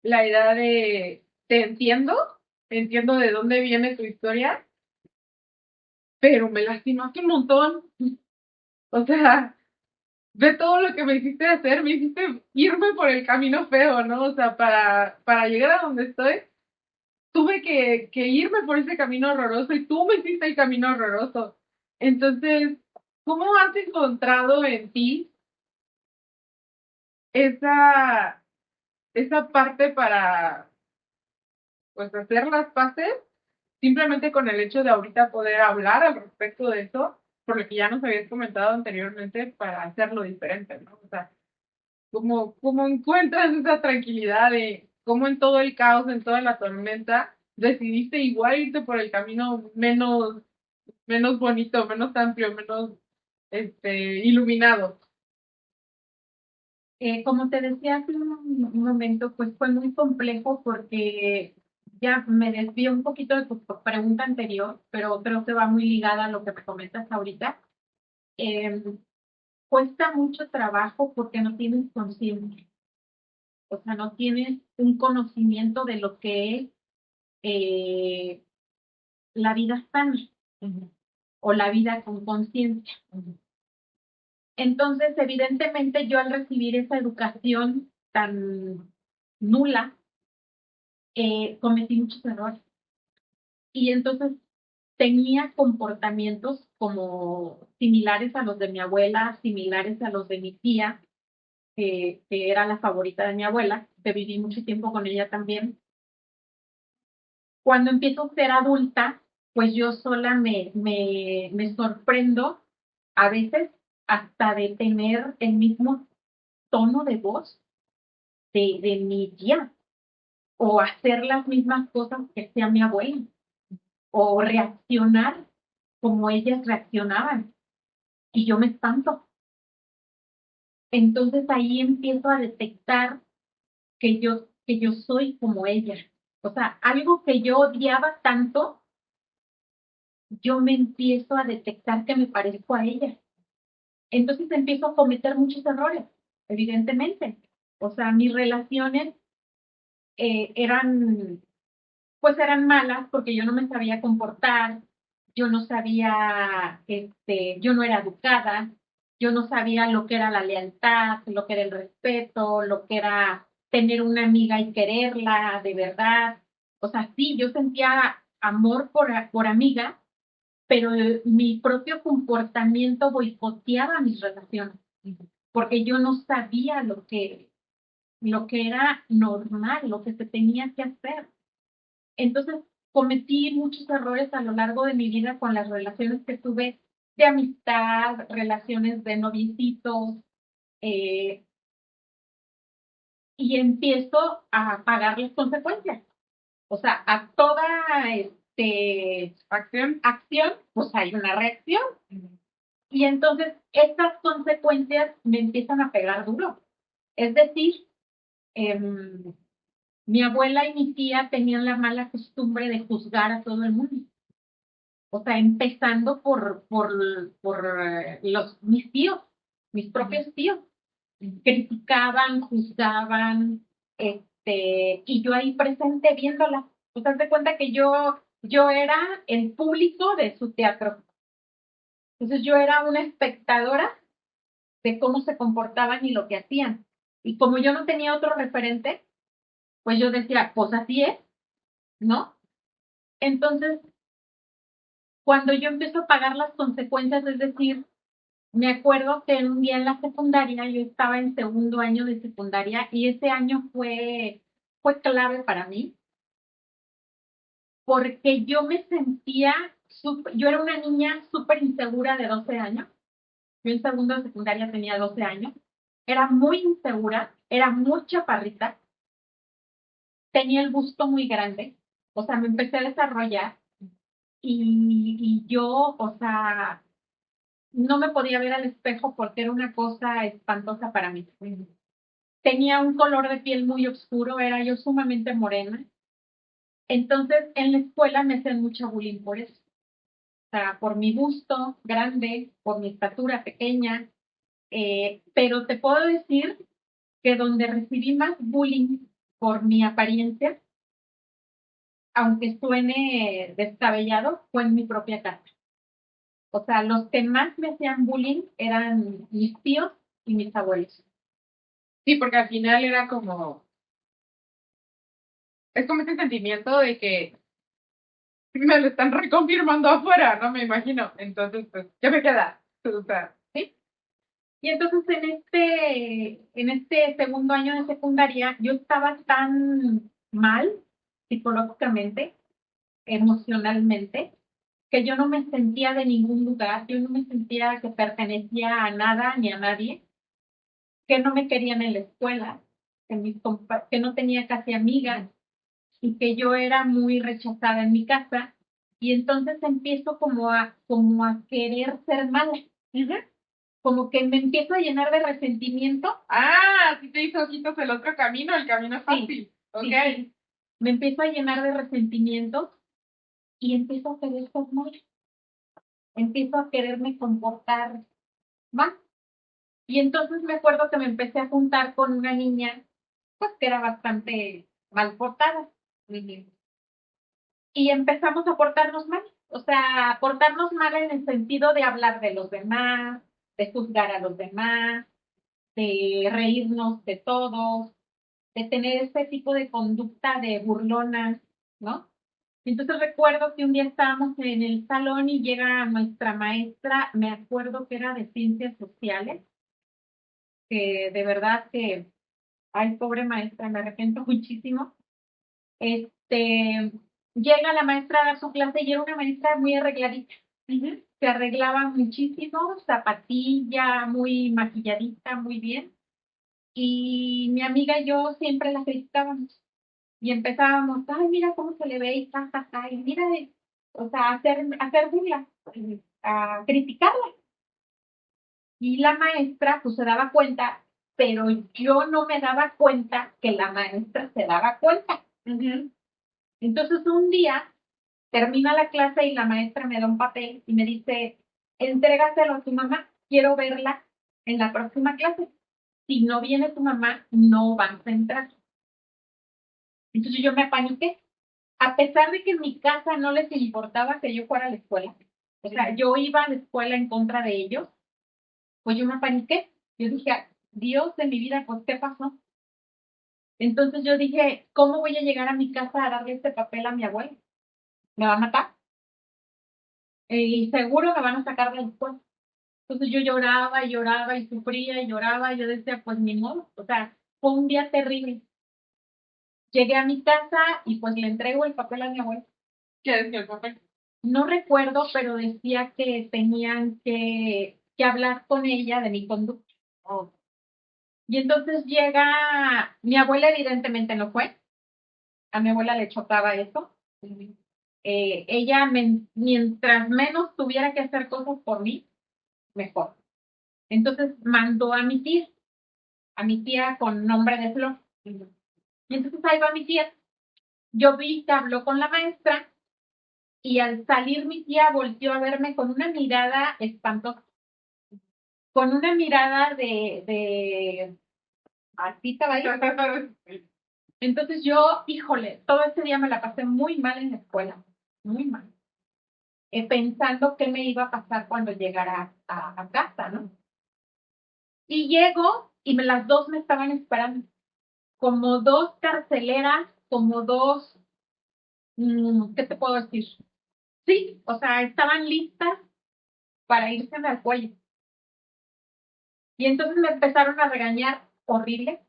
la idea de, te entiendo de dónde viene tu historia, pero me lastimaste un montón. O sea, de todo lo que me hiciste hacer, me hiciste irme por el camino feo, ¿no? O sea, para llegar a donde estoy, tuve que irme por ese camino horroroso y tú me hiciste el camino horroroso. Entonces, ¿cómo has encontrado en ti esa, esa parte para, pues, hacer las paces? Simplemente con el hecho de ahorita poder hablar al respecto de eso, por lo que ya nos habías comentado anteriormente, para hacerlo diferente, ¿no? O sea, ¿cómo encuentras esa tranquilidad de cómo en todo el caos, en toda la tormenta, decidiste igual irte por el camino menos bonito, menos amplio, menos iluminado? Como te decía hace un momento, pues fue muy complejo porque ya me desvío un poquito de tu pregunta anterior, pero creo que va muy ligada a lo que me comentas ahorita. Eh, Cuesta mucho trabajo porque no tienes conciencia, o sea, no tienes un conocimiento de lo que es eh, la vida sana o la vida con conciencia. Entonces, evidentemente, yo al recibir esa educación tan nula, cometí muchos errores. Y entonces tenía comportamientos como similares a los de mi abuela, similares a los de mi tía, que era la favorita de mi abuela, que viví mucho tiempo con ella también. Cuando empiezo a ser adulta, pues yo sola me sorprendo a veces hasta de tener el mismo tono de voz de mi tía o hacer las mismas cosas que hacía mi abuela o reaccionar como ellas reaccionaban y yo me espanto. Entonces ahí empiezo a detectar que yo soy como ella. O sea, algo que yo odiaba tanto, yo me empiezo a detectar que me parezco a ella. Entonces empiezo a cometer muchos errores, evidentemente. O sea, mis relaciones eran, pues eran malas porque yo no me sabía comportar, yo no sabía, yo no era educada, yo no sabía lo que era la lealtad, lo que era el respeto, lo que era tener una amiga y quererla de verdad. O sea, sí, yo sentía amor por amiga, pero mi propio comportamiento boicoteaba mis relaciones, porque yo no sabía lo que era normal, lo que se tenía que hacer. Entonces, cometí muchos errores a lo largo de mi vida con las relaciones que tuve de amistad, relaciones de noviecitos, eh, y empiezo a pagar las consecuencias. O sea, a toda acción, pues hay una reacción. Y entonces estas consecuencias me empiezan a pegar duro. Es decir, eh, mi abuela y mi tía tenían la mala costumbre de juzgar a todo el mundo. O sea, empezando por mis tíos, mis propios tíos. criticaban, juzgaban, y yo ahí presente viéndola. Pues haz de cuenta que yo era el público de su teatro. Entonces yo era una espectadora de cómo se comportaban y lo que hacían. Y como yo no tenía otro referente, pues yo decía, pues así es, ¿no? Entonces, cuando yo empiezo a pagar las consecuencias, es decir, me acuerdo que un día en la secundaria, yo estaba en segundo año de secundaria y ese año fue clave para mí porque yo me sentía, yo era una niña súper insegura de 12 años. Yo en segundo de secundaria tenía 12 años. Era muy insegura, era muy chaparrita, tenía el busto muy grande. O sea, me empecé a desarrollar y yo, o sea, no me podía ver al espejo porque era una cosa espantosa para mí. Tenía un color de piel muy oscuro, era yo sumamente morena. Entonces, en la escuela me hacían mucha bullying por eso. O sea, por mi busto grande, por mi estatura pequeña. Pero te puedo decir que donde recibí más bullying por mi apariencia, aunque suene descabellado, fue en mi propia casa. O sea, los que más me hacían bullying eran mis tíos y mis abuelos. Sí, porque al final era es como ese sentimiento de que me lo están reconfirmando afuera, no me imagino. Entonces, pues, ¿qué me queda? O sea, ¿Sí? Y entonces en este segundo año de secundaria, yo estaba tan mal psicológicamente, emocionalmente, que yo no me sentía de ningún lugar, yo no me sentía que pertenecía a nada ni a nadie, que no me querían en la escuela, que no tenía casi amigas y que yo era muy rechazada en mi casa. Y entonces empiezo como a querer ser mala. Como que me empiezo a llenar de resentimiento. ah, sí te hizo ojitos el otro camino, el camino fácil. Sí, Ok. sí, sí. Me empiezo a llenar de resentimiento y empiezo a querer ser mal. Empiezo a quererme comportar mal. Y entonces me acuerdo que me empecé a juntar con una niña, pues que era bastante mal portada. Y empezamos a portarnos mal. O sea, portarnos mal en el sentido de hablar de los demás, de juzgar a los demás, de reírnos de todos, de tener este tipo de conducta de burlonas, ¿no? Entonces recuerdo que un día estábamos en el salón y llega nuestra maestra, me acuerdo que era de ciencias sociales, que de verdad que, ay, pobre maestra, me arrepiento muchísimo. Llega la maestra a dar su clase y era una maestra muy arregladita. Se arreglaba muchísimo, zapatilla, muy maquilladita, muy bien. Y mi amiga y yo siempre la criticábamos. Y empezábamos, ay, mira cómo se le ve y ja, ja, ja, y mira, o sea, hacer burla, a criticarla. Y la maestra, pues se daba cuenta, pero yo no me daba cuenta que la maestra se daba cuenta. Entonces un día termina la clase y la maestra me da un papel y me dice, entrégaselo a tu mamá, quiero verla en la próxima clase. Si no viene tu mamá, no vas a entrar. Entonces yo me apaniqué. A pesar de que en mi casa no les importaba que yo fuera a la escuela, o sea, yo iba a la escuela en contra de ellos, pues yo me apaniqué. Yo dije, Dios de mi vida, pues, ¿qué pasó? Entonces yo dije, ¿cómo voy a llegar a mi casa a darle este papel a mi abuela? ¿Me va a matar? Y seguro me van a sacar de la escuela. Entonces yo lloraba y lloraba y sufría y lloraba y yo decía, pues ni modo, o sea, fue un día terrible. Llegué a mi casa y pues le entrego el papel a mi abuela. ¿Qué decía el papel? No recuerdo, pero decía que tenían que hablar con ella de mi conducta. Oh. Y entonces llega, mi abuela evidentemente no fue, a mi abuela le chocaba eso. Ella, mientras menos tuviera que hacer cosas por mí, mejor. Entonces mandó a mi tía con nombre de Flor. Y entonces ahí va mi tía. Yo vi que habló con la maestra y al salir mi tía volteó a verme con una mirada espantosa. con una mirada de así estaba ahí. Entonces yo, híjole, todo ese día me la pasé muy mal en la escuela, muy mal, pensando qué me iba a pasar cuando llegara a casa, ¿no? Y llego y las dos me estaban esperando, como dos carceleras, como dos, ¿qué te puedo decir? Sí, o sea, estaban listas para irse al cuello. Y entonces me empezaron a regañar horrible,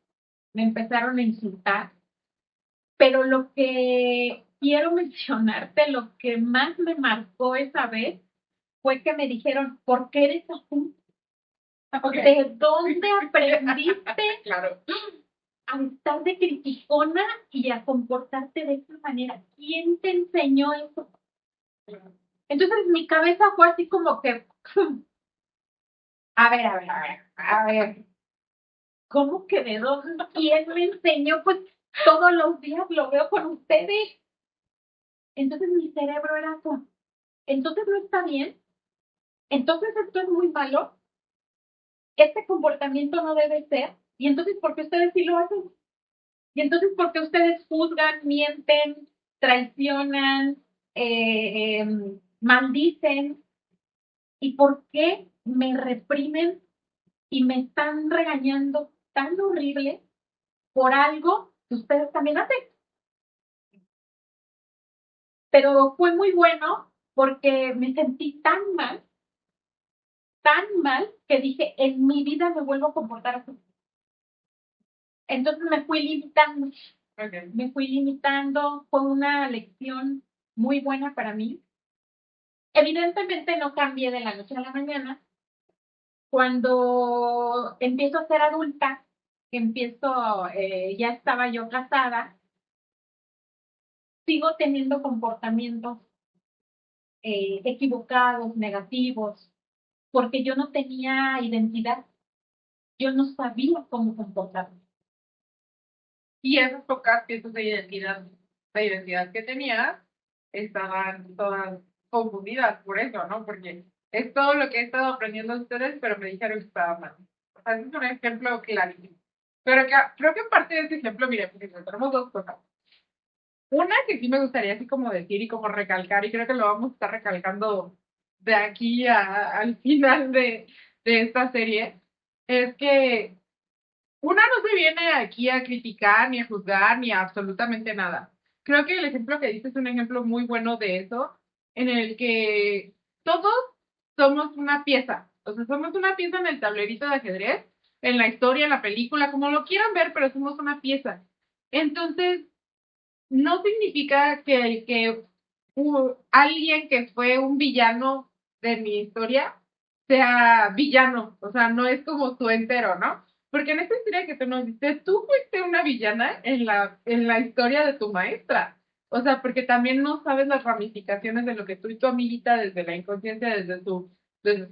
me empezaron a insultar, pero lo que quiero mencionarte, lo que más me marcó esa vez, fue que me dijeron, ¿por qué eres así? Okay. ¿De dónde aprendiste Claro. a estar de criticona y a comportarte de esa manera? ¿Quién te enseñó eso? Entonces mi cabeza fue así como que, a ver, ¿cómo que de dónde? ¿Quién me enseñó? Pues todos los días lo veo con ustedes. Entonces mi cerebro era como, entonces no está bien, entonces esto es muy malo, este comportamiento no debe ser, y entonces ¿por qué ustedes sí lo hacen? Y entonces ¿por qué ustedes juzgan, mienten, traicionan, maldicen? ¿Y por qué me reprimen y me están regañando tan horrible por algo que ustedes también hacen? Pero fue muy bueno porque me sentí tan mal, que dije, en mi vida me vuelvo a comportar así. Entonces me fui limitando, fue una lección muy buena para mí. Evidentemente no cambié de la noche a la mañana. Cuando empiezo a ser adulta, ya estaba yo casada, sigo teniendo comportamientos equivocados, negativos, porque yo no tenía identidad, yo no sabía cómo comportarme. Y esas pocas piezas de identidad que tenías, estaban todas confundidas por eso, ¿no? Porque es todo lo que he estado aprendiendo de ustedes, pero me dijeron que estaba mal. O sea, ese es un ejemplo clarísimo. Pero creo que en parte de ese ejemplo, mire, porque tenemos dos cosas. Una que sí me gustaría así como decir y como recalcar, y creo que lo vamos a estar recalcando de aquí al final de esta serie, es que una no se viene aquí a criticar, ni a juzgar, ni a absolutamente nada. Creo que el ejemplo que dices es un ejemplo muy bueno de eso, en el que todos somos una pieza. O sea, somos una pieza en el tablerito de ajedrez, en la historia, en la película, como lo quieran ver, pero somos una pieza. Entonces, no significa que alguien que fue un villano de mi historia sea villano. O sea, no es como su entero, ¿no? Porque en esta historia que tú nos diste, tú fuiste una villana en la historia de tu maestra. O sea, porque también no sabes las ramificaciones de lo que tú y tu amiguita, desde la inconsciencia, desde su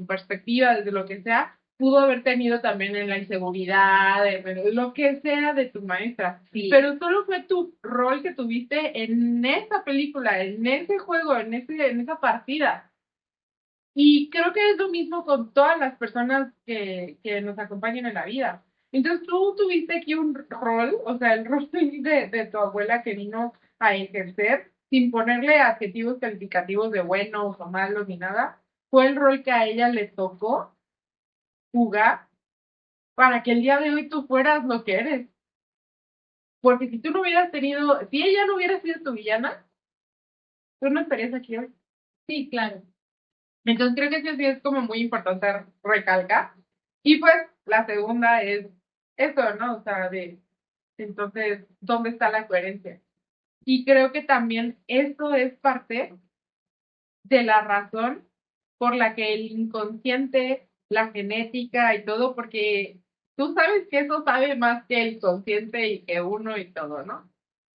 perspectiva, desde lo que sea, pudo haber tenido también en la inseguridad, en lo que sea de tu maestra. Sí. Pero solo fue tu rol que tuviste en esa película, en ese juego, en esa partida. Y creo que es lo mismo con todas las personas que nos acompañan en la vida. Entonces tú tuviste aquí un rol, o sea, el rol de tu abuela que vino a ejercer sin ponerle adjetivos calificativos de buenos o malos ni nada. Fue el rol que a ella le tocó jugar para que el día de hoy tú fueras lo que eres. Porque si tú no hubieras tenido, si ella no hubiera sido tu villana, tú no estarías aquí hoy. Sí, claro. Entonces creo que eso sí es como muy importante recalcar. Y pues la segunda es eso, ¿no? O sea, entonces, ¿dónde está la coherencia? Y creo que también eso es parte de la razón por la que el inconsciente, la genética y todo, porque tú sabes que eso sabe más que el consciente y que uno y todo, ¿no?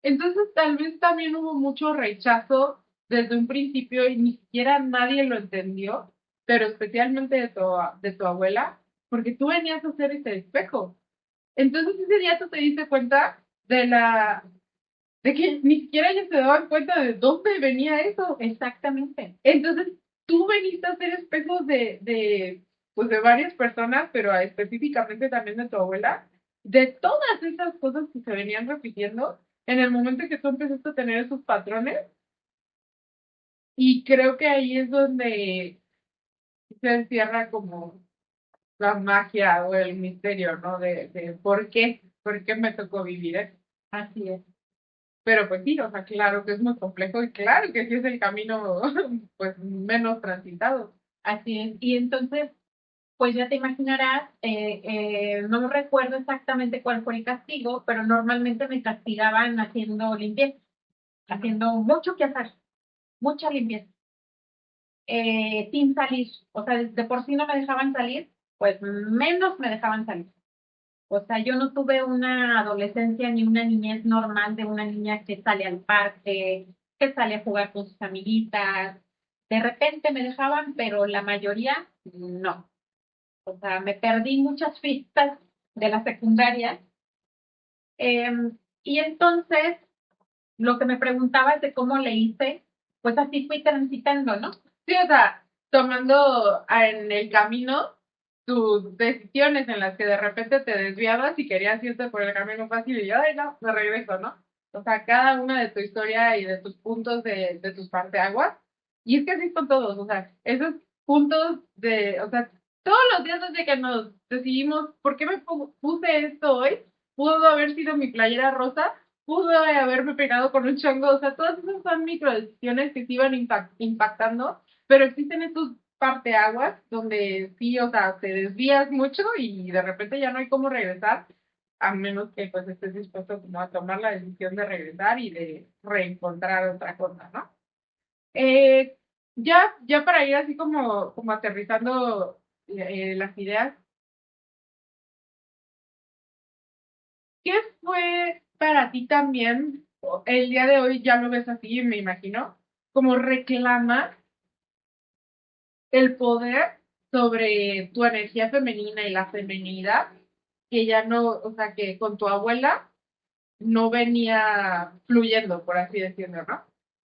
Entonces tal vez también hubo mucho rechazo desde un principio y ni siquiera nadie lo entendió, pero especialmente de tu abuela, porque tú venías a hacer ese espejo. Entonces ese día tú te diste cuenta de que ni siquiera ellos se daban cuenta de dónde venía eso. Exactamente. Entonces tú veniste a hacer espejos pues de varias personas, pero específicamente también de tu abuela, de todas esas cosas que se venían repitiendo en el momento en que tú empezaste a tener esos patrones. Y creo que ahí es donde se encierra como la magia o el misterio, ¿no? De por qué me tocó vivir eso. Así es, Pero pues sí, o sea, claro que es muy complejo y claro que sí es el camino pues menos transitado. así es. Y entonces, pues ya te imaginarás, no recuerdo exactamente cuál fue el castigo, pero normalmente me castigaban haciendo limpieza, haciendo mucho que hacer, mucha limpieza, sin salir. O sea, de por sí no me dejaban salir, pues menos me dejaban salir. O sea, yo no tuve una adolescencia ni una niñez normal de una niña que sale al parque, que sale a jugar con sus amiguitas. De repente me dejaban, pero la mayoría no. O sea, me perdí muchas fiestas de la secundaria. Eh, y entonces, lo que me preguntaba es de cómo le hice, pues así fui transitando, ¿no? Sí, o sea, tomando en el camino tus decisiones en las que de repente te desviabas y querías irte por el camino fácil y yo, ay, no, me regreso, ¿no? O sea, cada una de tu historia y de tus puntos de tus parteaguas. Y es que así con todos, o sea, esos puntos de, o sea, todos los días desde que nos decidimos, ¿por qué me puse esto hoy? Pudo haber sido mi playera rosa, pudo haberme pegado con un chongo, o sea, todas esas son micro decisiones que se iban impactando, pero existen estos parteaguas donde sí, o sea, te desvías mucho y de repente ya no hay cómo regresar, a menos que pues estés dispuesto como a tomar la decisión de regresar y de reencontrar otra cosa, ¿no? Eh, ya para ir así como aterrizando las ideas, ¿qué fue para ti también, el día de hoy ya lo ves así, me imagino, como reclamar el poder sobre tu energía femenina y la feminidad, que ya no, o sea, que con tu abuela no venía fluyendo, por así decirlo, ¿no?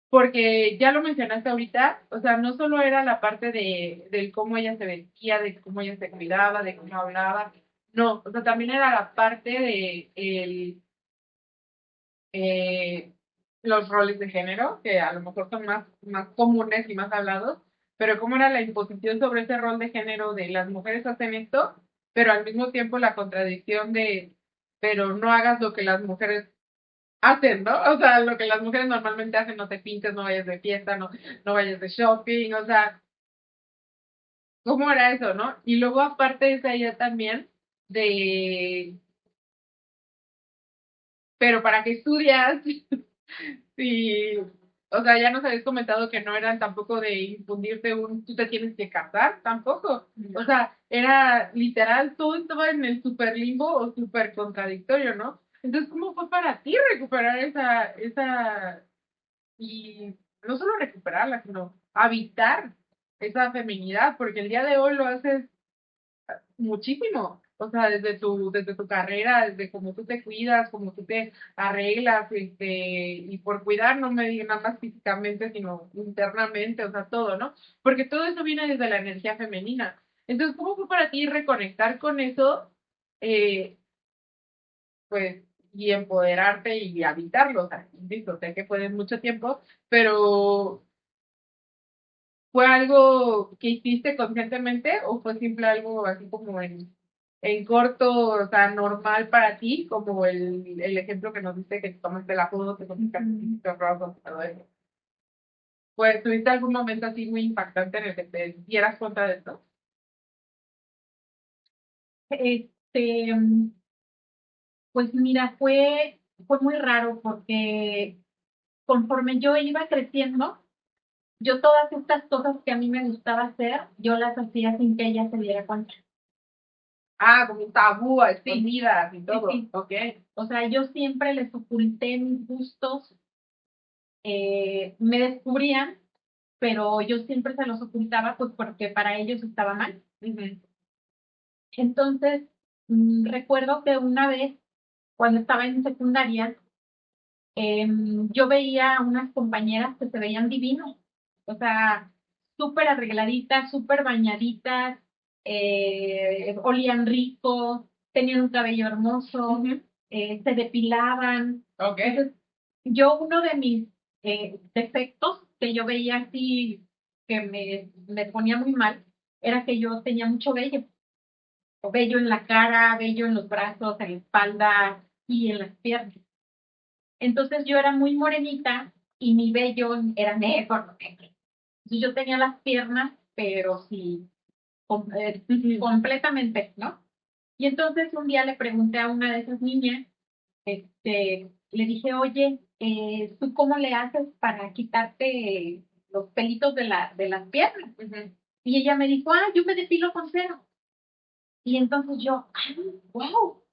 Porque ya lo mencionaste ahorita, o sea, no solo era la parte del cómo ella se vestía, de cómo ella se cuidaba, de cómo hablaba, no, o sea, también era la parte de eh, los roles de género, que a lo mejor son más comunes y más hablados, pero cómo era la imposición sobre ese rol de género de las mujeres hacen esto, pero al mismo tiempo la contradicción de, pero no hagas lo que las mujeres hacen, ¿no? O sea, lo que las mujeres normalmente hacen, no te pintes, no vayas de fiesta, no vayas de shopping, o sea, ¿cómo era eso, no? Y luego aparte de esa idea también de, pero ¿para qué estudias? Sí, o sea, ya nos habéis comentado que no eran tampoco de infundirte tú te tienes que casar, tampoco. O sea, era literal, todo estaba en el super limbo o super contradictorio, ¿no? Entonces, ¿cómo fue para ti recuperar y no solo recuperarla, sino habitar esa feminidad? Porque el día de hoy lo haces muchísimo. O sea, desde tu carrera, desde cómo tú te cuidas, cómo tú te arreglas, y por cuidar no me digan nada más físicamente, sino internamente, o sea, todo, ¿no? Porque todo eso viene desde la energía femenina. Entonces, ¿cómo fue para ti reconectar con eso, eh, pues, y empoderarte y habitarlo? O sea, insisto, sé que fue de mucho tiempo, pero ¿fue algo que hiciste conscientemente o fue simple algo así como en corto, o sea, normal para ti, como el ejemplo que nos diste que tomaste la foto, te comiste rojo, todo eso? Pues, ¿tuviste algún momento así muy impactante en el que te dieras cuenta de esto? Este, pues mira, fue muy raro porque conforme yo iba creciendo, yo todas estas cosas que a mí me gustaba hacer, yo las hacía sin que ella se diera cuenta. Ah, como un tabú a Sí, escondidas y sí, todo. sí. Ok. O sea, yo siempre les oculté mis gustos, me descubrían, pero yo siempre se los ocultaba pues porque para ellos estaba mal. Ujú. Entonces, recuerdo que una vez, cuando estaba en secundaria, yo veía a unas compañeras que se veían divinas, o sea, súper arregladitas, súper bañaditas, olían rico, tenían un cabello hermoso, se depilaban. Okay. Entonces, yo uno de mis defectos que yo veía así que me ponía muy mal era que yo tenía mucho vello. Vello en la cara, vello en los brazos, en la espalda y en las piernas. Entonces yo era muy morenita y mi vello era negro. Entonces yo tenía las piernas, pero sí, completamente, ¿no? Y entonces un día le pregunté a una de esas niñas, le dije, oye, ¿tú cómo le haces para quitarte los pelitos de las piernas? Y ella me dijo, yo me depilo con cera. Y entonces yo, wow.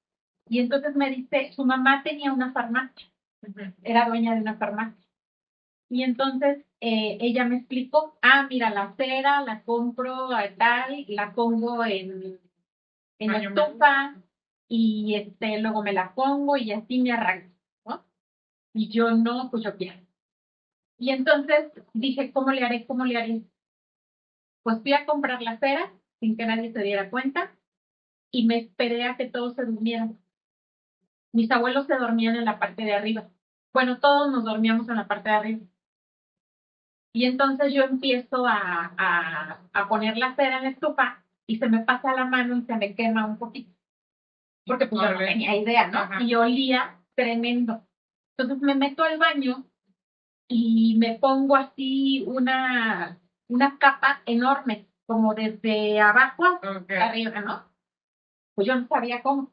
Y entonces me dice, su mamá tenía una farmacia, era dueña de una farmacia. Y entonces ella me explicó, mira, la cera la compro tal, la pongo en la estufa y luego me la pongo y así me arranco, ¿no? Y yo no, pues yo quiero. Y entonces dije, ¿cómo le haré? ¿Cómo le haré? Pues fui a comprar la cera sin que nadie se diera cuenta y me esperé a que todos se durmieran. Mis abuelos se dormían en la parte de arriba. Bueno, todos nos dormíamos en la parte de arriba. Y entonces yo empiezo a poner la cera en la estufa y se me pasa la mano y se me quema un poquito. Porque pues yo no tenía idea, ¿no? Ajá. Y olía tremendo. Entonces me meto al baño y me pongo así una capa enorme, como desde abajo hasta arriba, ¿no? Pues yo no sabía cómo.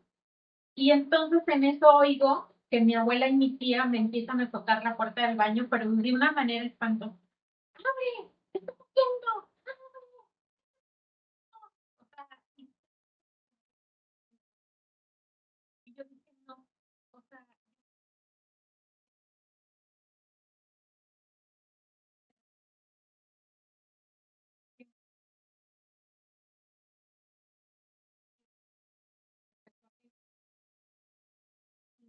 Y entonces en eso oigo que mi abuela y mi tía me empiezan a tocar la puerta del baño, pero de una manera espantosa. ¡Abre! ¡Te estoy haciendo! O sea, y yo dije, no, o sea,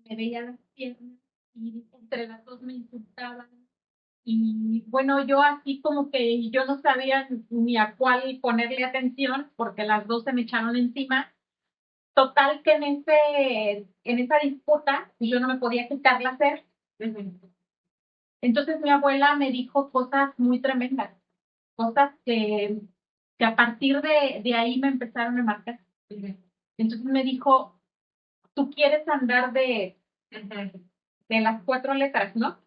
me veía las piernas y entre las dos me insultaban. Y bueno, yo así como que yo no sabía ni a cuál ponerle atención porque las dos se me echaron encima. Total que en esa disputa pues yo no me podía quitar la cera. Entonces mi abuela me dijo cosas muy tremendas, cosas que a partir de ahí me empezaron a marcar. Entonces me dijo, tú quieres andar de las cuatro letras, ¿no?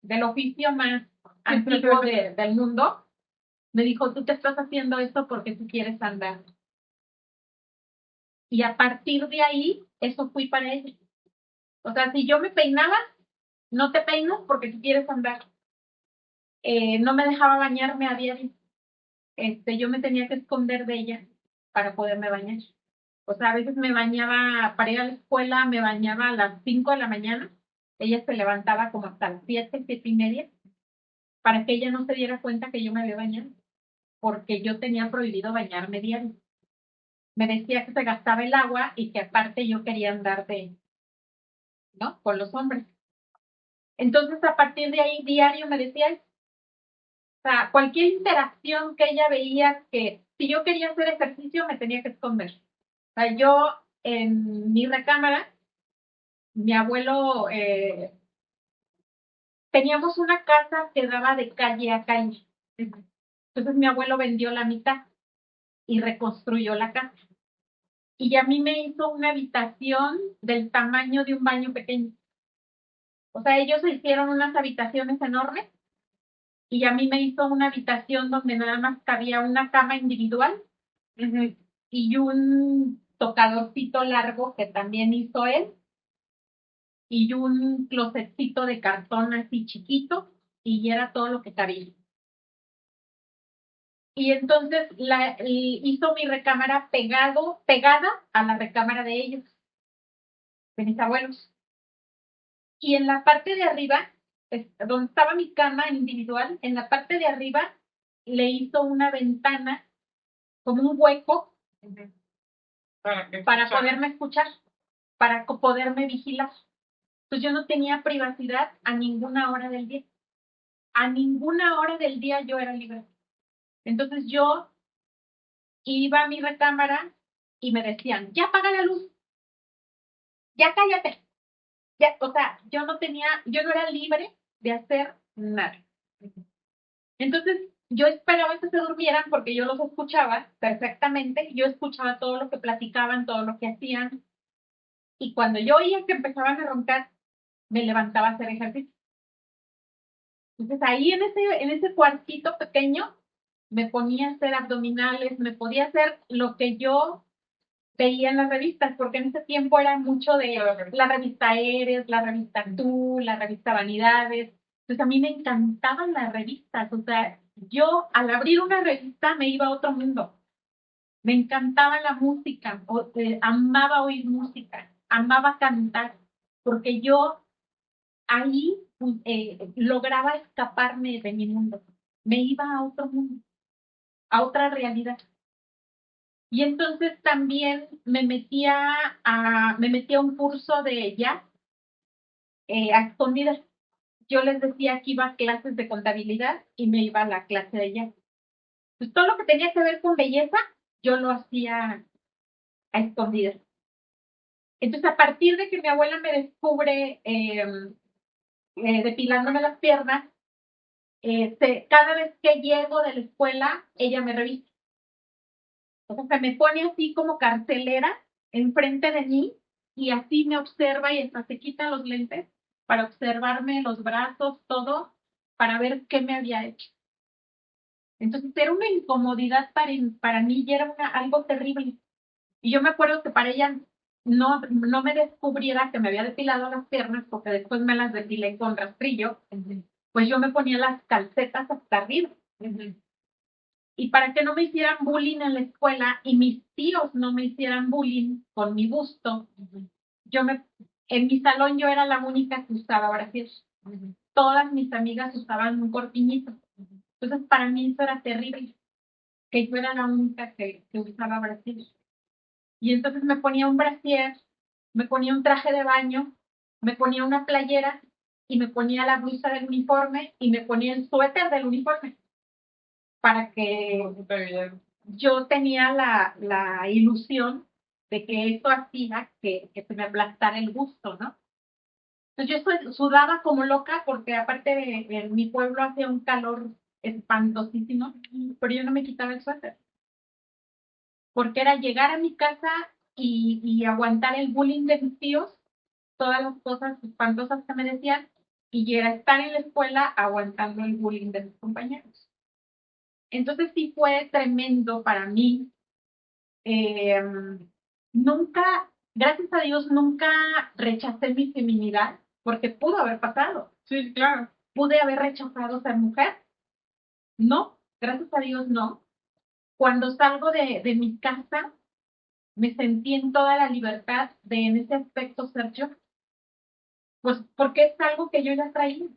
Del oficio más antiguo del mundo. Me dijo, tú te estás haciendo esto porque tú quieres andar. Y a partir de ahí, eso fui para ella. O sea, si yo me peinaba, no te peino porque tú quieres andar. No me dejaba bañarme a diario. Yo me tenía que esconder de ella para poderme bañar. O sea, a veces me bañaba para ir a la escuela, me bañaba a las 5 de la mañana. Ella se levantaba como hasta las 7, 7:30, para que ella no se diera cuenta que yo me había bañado, porque yo tenía prohibido bañarme diario. Me decía que se gastaba el agua y que aparte yo quería andar ¿no? Con los hombres. Entonces, a partir de ahí, diario me decía, o sea, cualquier interacción que ella veía que si yo quería hacer ejercicio me tenía que esconder. O sea, yo en mi recámara, mi abuelo, teníamos una casa que daba de calle a calle. Entonces mi abuelo vendió la mitad y reconstruyó la casa. Y a mí me hizo una habitación del tamaño de un baño pequeño. O sea, ellos hicieron unas habitaciones enormes y a mí me hizo una habitación donde nada más cabía una cama individual y un tocadorcito largo que también hizo él y un closetcito de cartón así chiquito y era todo lo que cabía. Y entonces hizo mi recámara pegada a la recámara de ellos, de mis abuelos. Y en la parte de arriba, donde estaba mi cama individual, en la parte de arriba le hizo una ventana, como un hueco, para poderme escuchar, para poderme vigilar. Entonces yo no tenía privacidad a ninguna hora del día. A ninguna hora del día yo era libre. Entonces yo iba a mi recámara y me decían, ya apaga la luz, ya cállate. Ya, o sea, yo no era libre de hacer nada. Entonces, yo esperaba que se durmieran porque yo los escuchaba perfectamente, yo escuchaba todo lo que platicaban, todo lo que hacían, y cuando yo oía que empezaban a roncar, me levantaba a hacer ejercicio. Entonces, ahí en ese cuartito pequeño, me ponía a hacer abdominales, me podía hacer lo que yo veía en las revistas, porque en ese tiempo era mucho de la revista Eres, la revista Tú, la revista Vanidades. Entonces a mí me encantaban las revistas, o sea, yo al abrir una revista me iba a otro mundo. Me encantaba la música, amaba oír música, amaba cantar, porque yo ahí lograba escaparme de mi mundo. Me iba a otro mundo, a otra realidad. Y entonces también me metí a un curso de jazz a escondidas. Yo les decía que iba a clases de contabilidad y me iba a la clase de jazz. Pues todo lo que tenía que ver con belleza, yo lo hacía a escondidas. Entonces, a partir de que mi abuela me descubre depilándome las piernas, cada vez que llego de la escuela, ella me revisa. O sea, se me pone así como carcelera enfrente de mí y así me observa y hasta se quita los lentes para observarme los brazos, todo, para ver qué me había hecho. Entonces era una incomodidad para mí y era algo terrible. Y yo me acuerdo que para ella no me descubriera que me había depilado las piernas, porque después me las depilé con rastrillo, pues yo me ponía las calcetas hasta arriba. Y para que no me hicieran bullying en la escuela y mis tíos no me hicieran bullying con mi busto, en mi salón yo era la única que usaba brasier. Todas mis amigas usaban un corpiñito. Entonces para mí eso era terrible, que yo era la única que usaba brasier. Y entonces me ponía un brasier, me ponía un traje de baño, me ponía una playera y me ponía la blusa del uniforme y me ponía el suéter del uniforme para que yo tenía la ilusión de que eso hacía que se me aplastara el gusto, ¿no? Entonces yo sudaba como loca porque aparte en mi pueblo hacía un calor espantosísimo, pero yo no me quitaba el suéter, porque era llegar a mi casa y aguantar el bullying de mis tíos, todas las cosas espantosas que me decían, y era estar en la escuela aguantando el bullying de mis compañeros. Entonces sí fue tremendo para mí. Eh, Nunca, gracias a Dios, nunca rechacé mi feminidad, porque pudo haber pasado. Sí, claro. Pude haber rechazado ser mujer. No, gracias a Dios no. Cuando salgo de mi casa, me sentí en toda la libertad de en ese aspecto ser yo. Pues porque es algo que yo ya traía.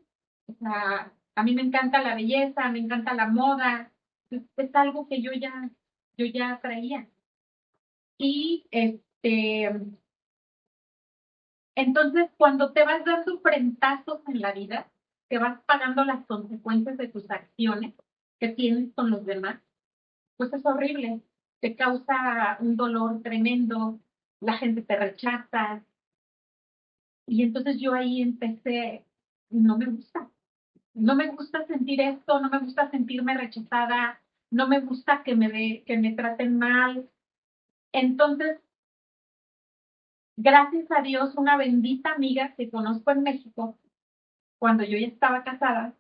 O sea, a mí me encanta la belleza, me encanta la moda. Es algo que yo ya traía. Y entonces, cuando te vas dando frentazos en la vida, te vas pagando las consecuencias de tus acciones que tienes con los demás, pues es horrible. Te causa un dolor tremendo, la gente te rechaza. Y entonces yo ahí empecé, no me gusta. No me gusta sentir esto, no me gusta sentirme rechazada, no me gusta que me traten mal. Entonces, gracias a Dios, una bendita amiga que conozco en México, cuando yo ya estaba casada,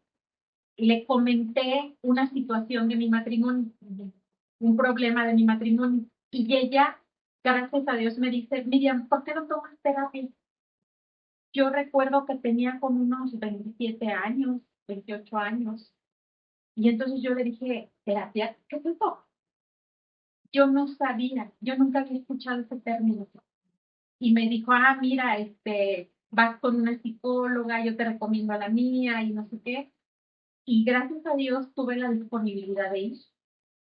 le comenté una situación de mi matrimonio, un problema de mi matrimonio. Y ella, gracias a Dios, me dice, Miriam, ¿por qué no tomas terapia? Yo recuerdo que tenía como unos 27 años, 28 años. Y entonces yo le dije, ¿terapia? ¿Qué es eso? Yo no sabía, yo nunca había escuchado ese término. Y me dijo, mira, vas con una psicóloga, yo te recomiendo a la mía y no sé qué. Y gracias a Dios tuve la disponibilidad de ir.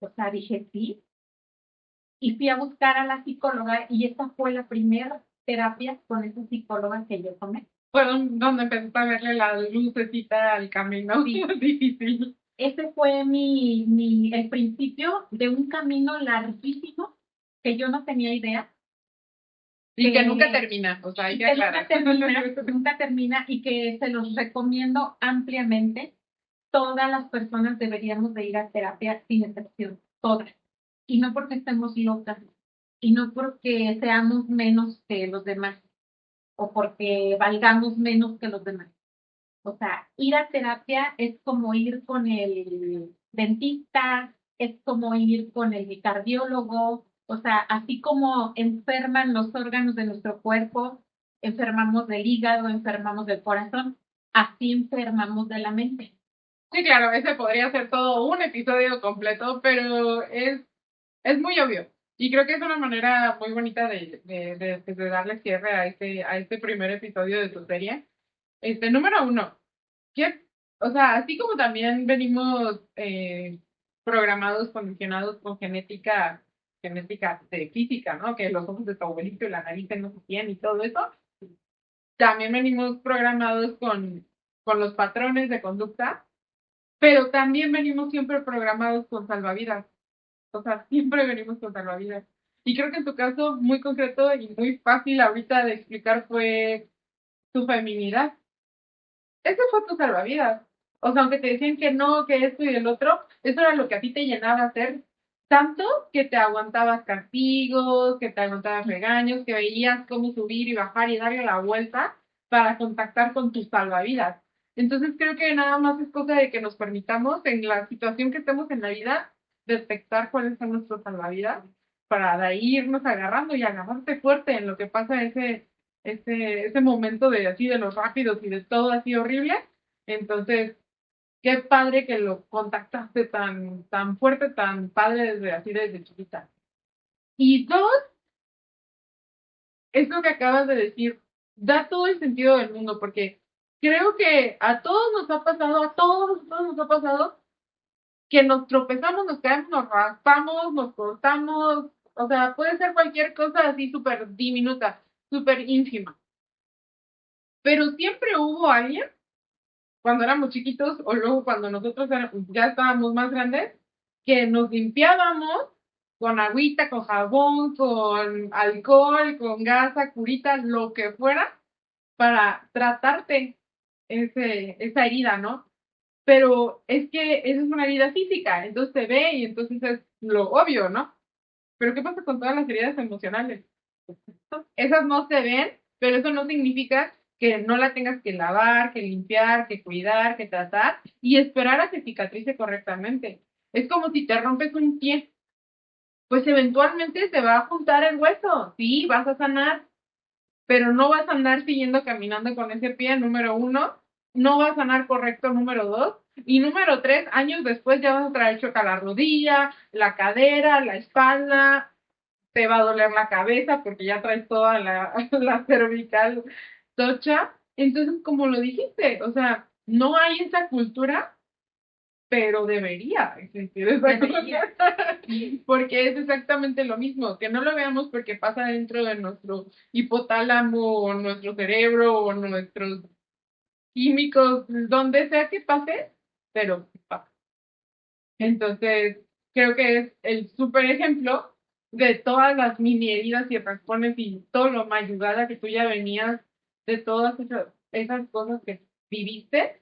O sea, dije sí. Y fui a buscar a la psicóloga y esa fue la primera terapia con esa psicóloga que yo tomé. Fue donde empezaste a verle la lucecita al camino. Sí. Difícil. ese fue el principio de un camino larguísimo que yo no tenía idea. Y que nunca termina, o sea, hay que aclarar. Nunca termina y que se los recomiendo ampliamente. Todas las personas deberíamos de ir a terapia sin excepción, todas. Y no porque estemos locas, y no porque seamos menos que los demás, o porque valgamos menos que los demás. O sea, ir a terapia es como ir con el dentista, es como ir con el cardiólogo, o sea, así como enferman los órganos de nuestro cuerpo, enfermamos del hígado, enfermamos del corazón, así enfermamos de la mente. Sí, claro, ese podría ser todo un episodio completo, pero es muy obvio. Y creo que es una manera muy bonita de darle cierre a este primer episodio de tu serie. Número uno, ¿qué? O sea, así como también venimos programados, condicionados con genética de física, ¿no? Que los ojos de tu abuelito y la nariz no se tienen y todo eso. También venimos programados con los patrones de conducta, pero también venimos siempre programados con salvavidas. O sea, siempre venimos con salvavidas. Y creo que en tu caso, muy concreto y muy fácil ahorita de explicar fue tu feminidad. Ese fue tu salvavidas. O sea, aunque te decían que no, que esto y el otro, eso era lo que a ti te llenaba hacer. Tanto que te aguantabas castigos, que te aguantabas regaños, que veías cómo subir y bajar y darle la vuelta para contactar con tus salvavidas. Entonces creo que nada más es cosa de que nos permitamos, en la situación que estemos en la vida, detectar cuáles son nuestros salvavidas para de ahí irnos agarrando y agarrarte fuerte en lo que pasa ese momento de así de los rápidos y de todo así horrible. Entonces, qué padre que lo contactaste tan fuerte, tan padre desde chiquita. Y dos, es lo que acabas de decir, da todo el sentido del mundo, porque creo que a todos nos ha pasado, a todos nos ha pasado que nos tropezamos, nos caemos, nos raspamos, nos cortamos, o sea, puede ser cualquier cosa así súper diminuta, súper ínfima. Pero siempre hubo alguien, cuando éramos chiquitos o luego cuando nosotros ya estábamos más grandes, que nos limpiábamos con agüita, con jabón, con alcohol, con gasa, curita, lo que fuera, para tratarte esa herida, ¿no? Pero es que esa es una herida física, entonces se ve y entonces es lo obvio, ¿no? Pero ¿qué pasa con todas las heridas emocionales? Esas no se ven, pero eso no significa que no la tengas que lavar, que limpiar, que cuidar, que tratar y esperar a que cicatrice correctamente. Es como si te rompes un pie, pues eventualmente se va a juntar el hueso, sí, vas a sanar, pero no vas a andar siguiendo caminando con ese pie, número uno, no vas a sanar correcto, número dos, y número tres, años después ya vas a traer choca la rodilla, la cadera, la espalda, te va a doler la cabeza porque ya traes toda la cervical tocha. Entonces, como lo dijiste, o sea, no hay esa cultura, pero debería existir esa cultura, porque es exactamente lo mismo, que no lo veamos porque pasa dentro de nuestro hipotálamo, o nuestro cerebro, o nuestros químicos, donde sea que pase, pero pasa. Entonces, creo que es el súper ejemplo de todas las mini heridas y raspones y todo lo mayugada que tú ya venías de todas esas cosas que viviste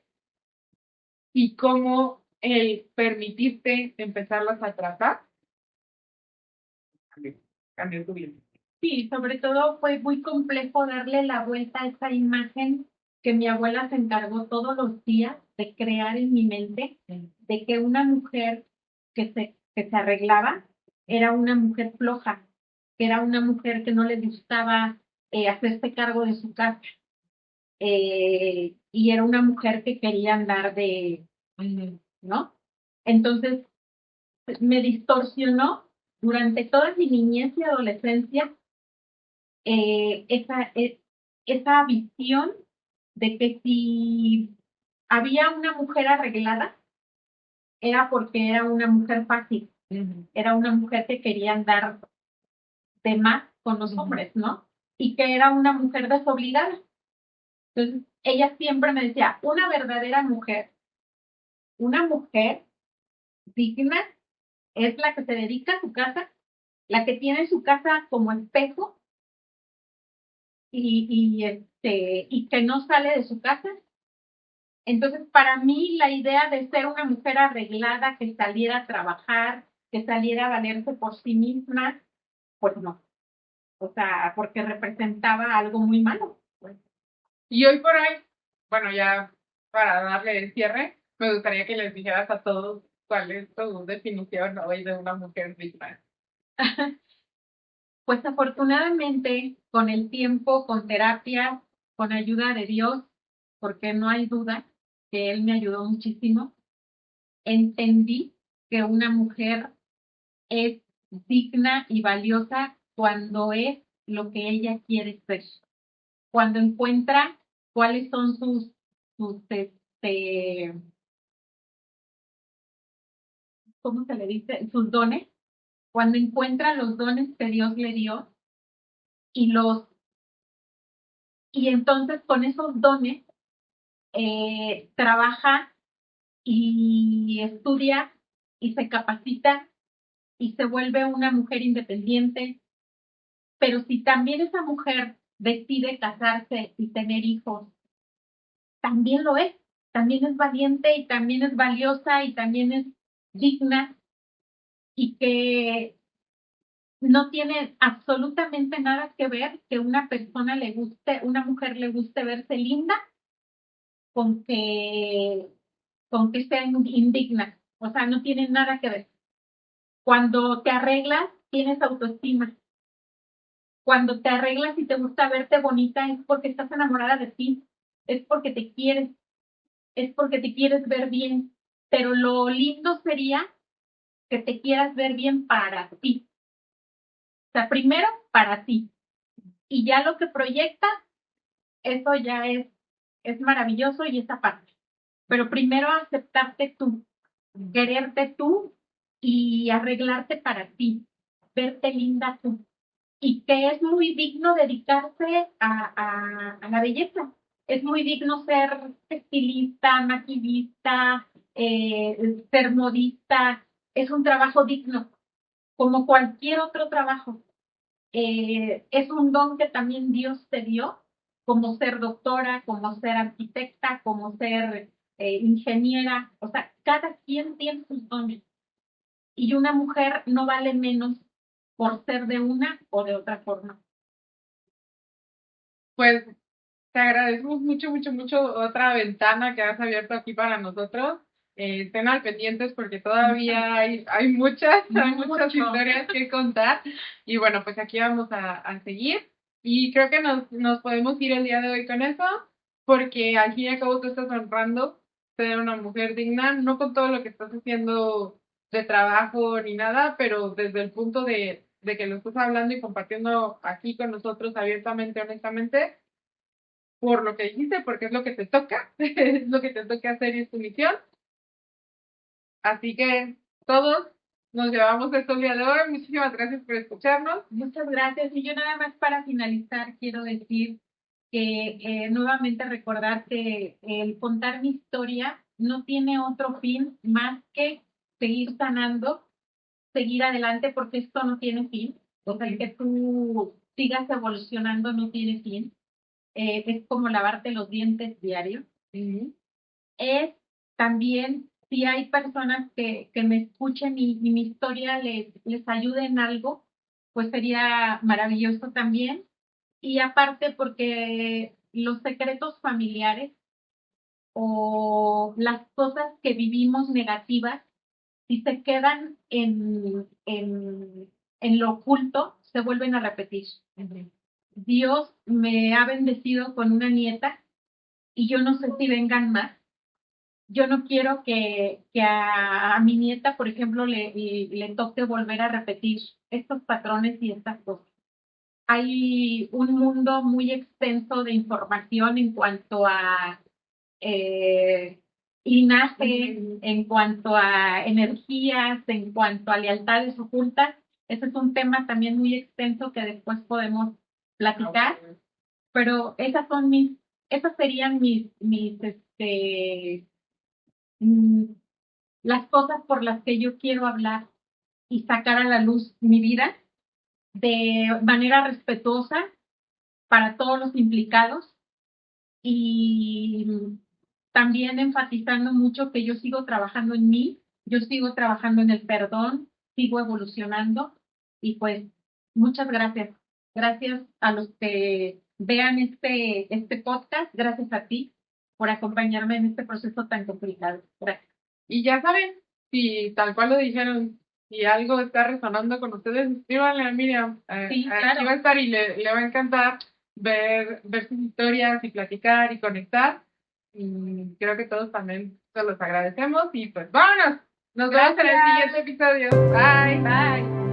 y cómo el permitirte empezarlas a tratar cambió tu vida. Sí, sobre todo fue muy complejo darle la vuelta a esa imagen que mi abuela se encargó todos los días de crear en mi mente, de que una mujer que se arreglaba era una mujer floja, que era una mujer que no le gustaba hacerse cargo de su casa, y era una mujer que quería andar ¿no? Entonces, me distorsionó durante toda mi niñez y adolescencia esa visión de que si había una mujer arreglada, era porque era una mujer fácil, era una mujer que quería andar de más con los hombres, ¿no? Y que era una mujer desobligada. Entonces, ella siempre me decía, una verdadera mujer, una mujer digna es la que se dedica a su casa, la que tiene su casa como espejo y que no sale de su casa. Entonces, para mí, la idea de ser una mujer arreglada, que saliera a trabajar, que saliera a valerse por sí misma, pues no. O sea, porque representaba algo muy malo. Pues. Y hoy por hoy, bueno, ya para darle el cierre, me gustaría que les dijeras a todos cuál es tu definición hoy de una mujer digna. Pues afortunadamente, con el tiempo, con terapia, con ayuda de Dios, porque no hay duda que Él me ayudó muchísimo, entendí que una mujer es digna y valiosa cuando es lo que ella quiere ser, cuando encuentra cuáles son sus ¿cómo se le dice? Sus dones, cuando encuentra los dones que Dios le dio y y entonces con esos dones trabaja y estudia y se capacita y se vuelve una mujer independiente. Pero si también esa mujer decide casarse y tener hijos, también lo es, también es valiente y también es valiosa y también es digna y que no tiene absolutamente nada que ver que una persona le guste, una mujer le guste verse linda con que, con que sea indigna. O sea, no tiene nada que ver. Cuando te arreglas, tienes autoestima. Cuando te arreglas y te gusta verte bonita es porque estás enamorada de ti, es porque te quieres, es porque te quieres ver bien. Pero lo lindo sería que te quieras ver bien para ti. O sea, primero para ti. Y ya lo que proyectas, eso ya es maravilloso y esa parte. Pero primero aceptarte tú, quererte tú y arreglarte para ti, verte linda tú. Y que es muy digno dedicarse a la belleza. Es muy digno ser estilista, maquillista, ser modista. Es un trabajo digno, como cualquier otro trabajo. Es un don que también Dios te dio, como ser doctora, como ser arquitecta, como ser ingeniera. O sea, cada quien tiene sus dones. Y una mujer no vale menos por ser de una o de otra forma. Pues te agradecemos mucho, mucho, mucho otra ventana que has abierto aquí para nosotros. Estén al pendientes porque todavía hay hay muchas historias que contar. Y bueno, pues aquí vamos a seguir. Y creo que nos podemos ir el día de hoy con eso, porque al fin y al cabo tú estás honrando ser una mujer digna, no con todo lo que estás haciendo de trabajo ni nada, pero desde el punto de que lo estás hablando y compartiendo aquí con nosotros abiertamente, honestamente por lo que dijiste, porque es lo que te toca, es lo que te toca hacer y es tu misión. Así que todos nos llevamos esto el día de hoy. Muchísimas gracias por escucharnos. Muchas gracias. Y yo nada más para finalizar quiero decir que nuevamente recordar que el contar mi historia no tiene otro fin más que seguir sanando, seguir adelante, porque esto no tiene fin. O sea, el que tú sigas evolucionando no tiene fin. Es como lavarte los dientes diario. Es también, si hay personas que me escuchen y mi historia les ayude en algo, pues sería maravilloso también. Y aparte porque los secretos familiares o las cosas que vivimos negativas, si se quedan en lo oculto, se vuelven a repetir. Dios me ha bendecido con una nieta y yo no sé si vengan más. Yo no quiero que a mi nieta, por ejemplo, le toque volver a repetir estos patrones y estas cosas. Hay un mundo muy extenso de información en cuanto a eh, linaje, en cuanto a energías, en cuanto a lealtades ocultas. Ese es un tema también muy extenso que después podemos platicar, pero esas serían mis mm, las cosas por las que yo quiero hablar y sacar a la luz mi vida de manera respetuosa para todos los implicados y también enfatizando mucho que yo sigo trabajando en mí, yo sigo trabajando en el perdón, sigo evolucionando y pues muchas gracias. Gracias a los que vean este podcast, gracias a ti por acompañarme en este proceso tan complicado. Gracias. Y ya saben, si tal cual lo dijeron, si algo está resonando con ustedes, escríbanle a Miriam. Sí, Aquí claro. va a estar y le va a encantar ver sus historias y platicar y conectar. Y creo que todos también se los agradecemos. Y pues vámonos. Nos vemos en el siguiente episodio. Bye. Bye.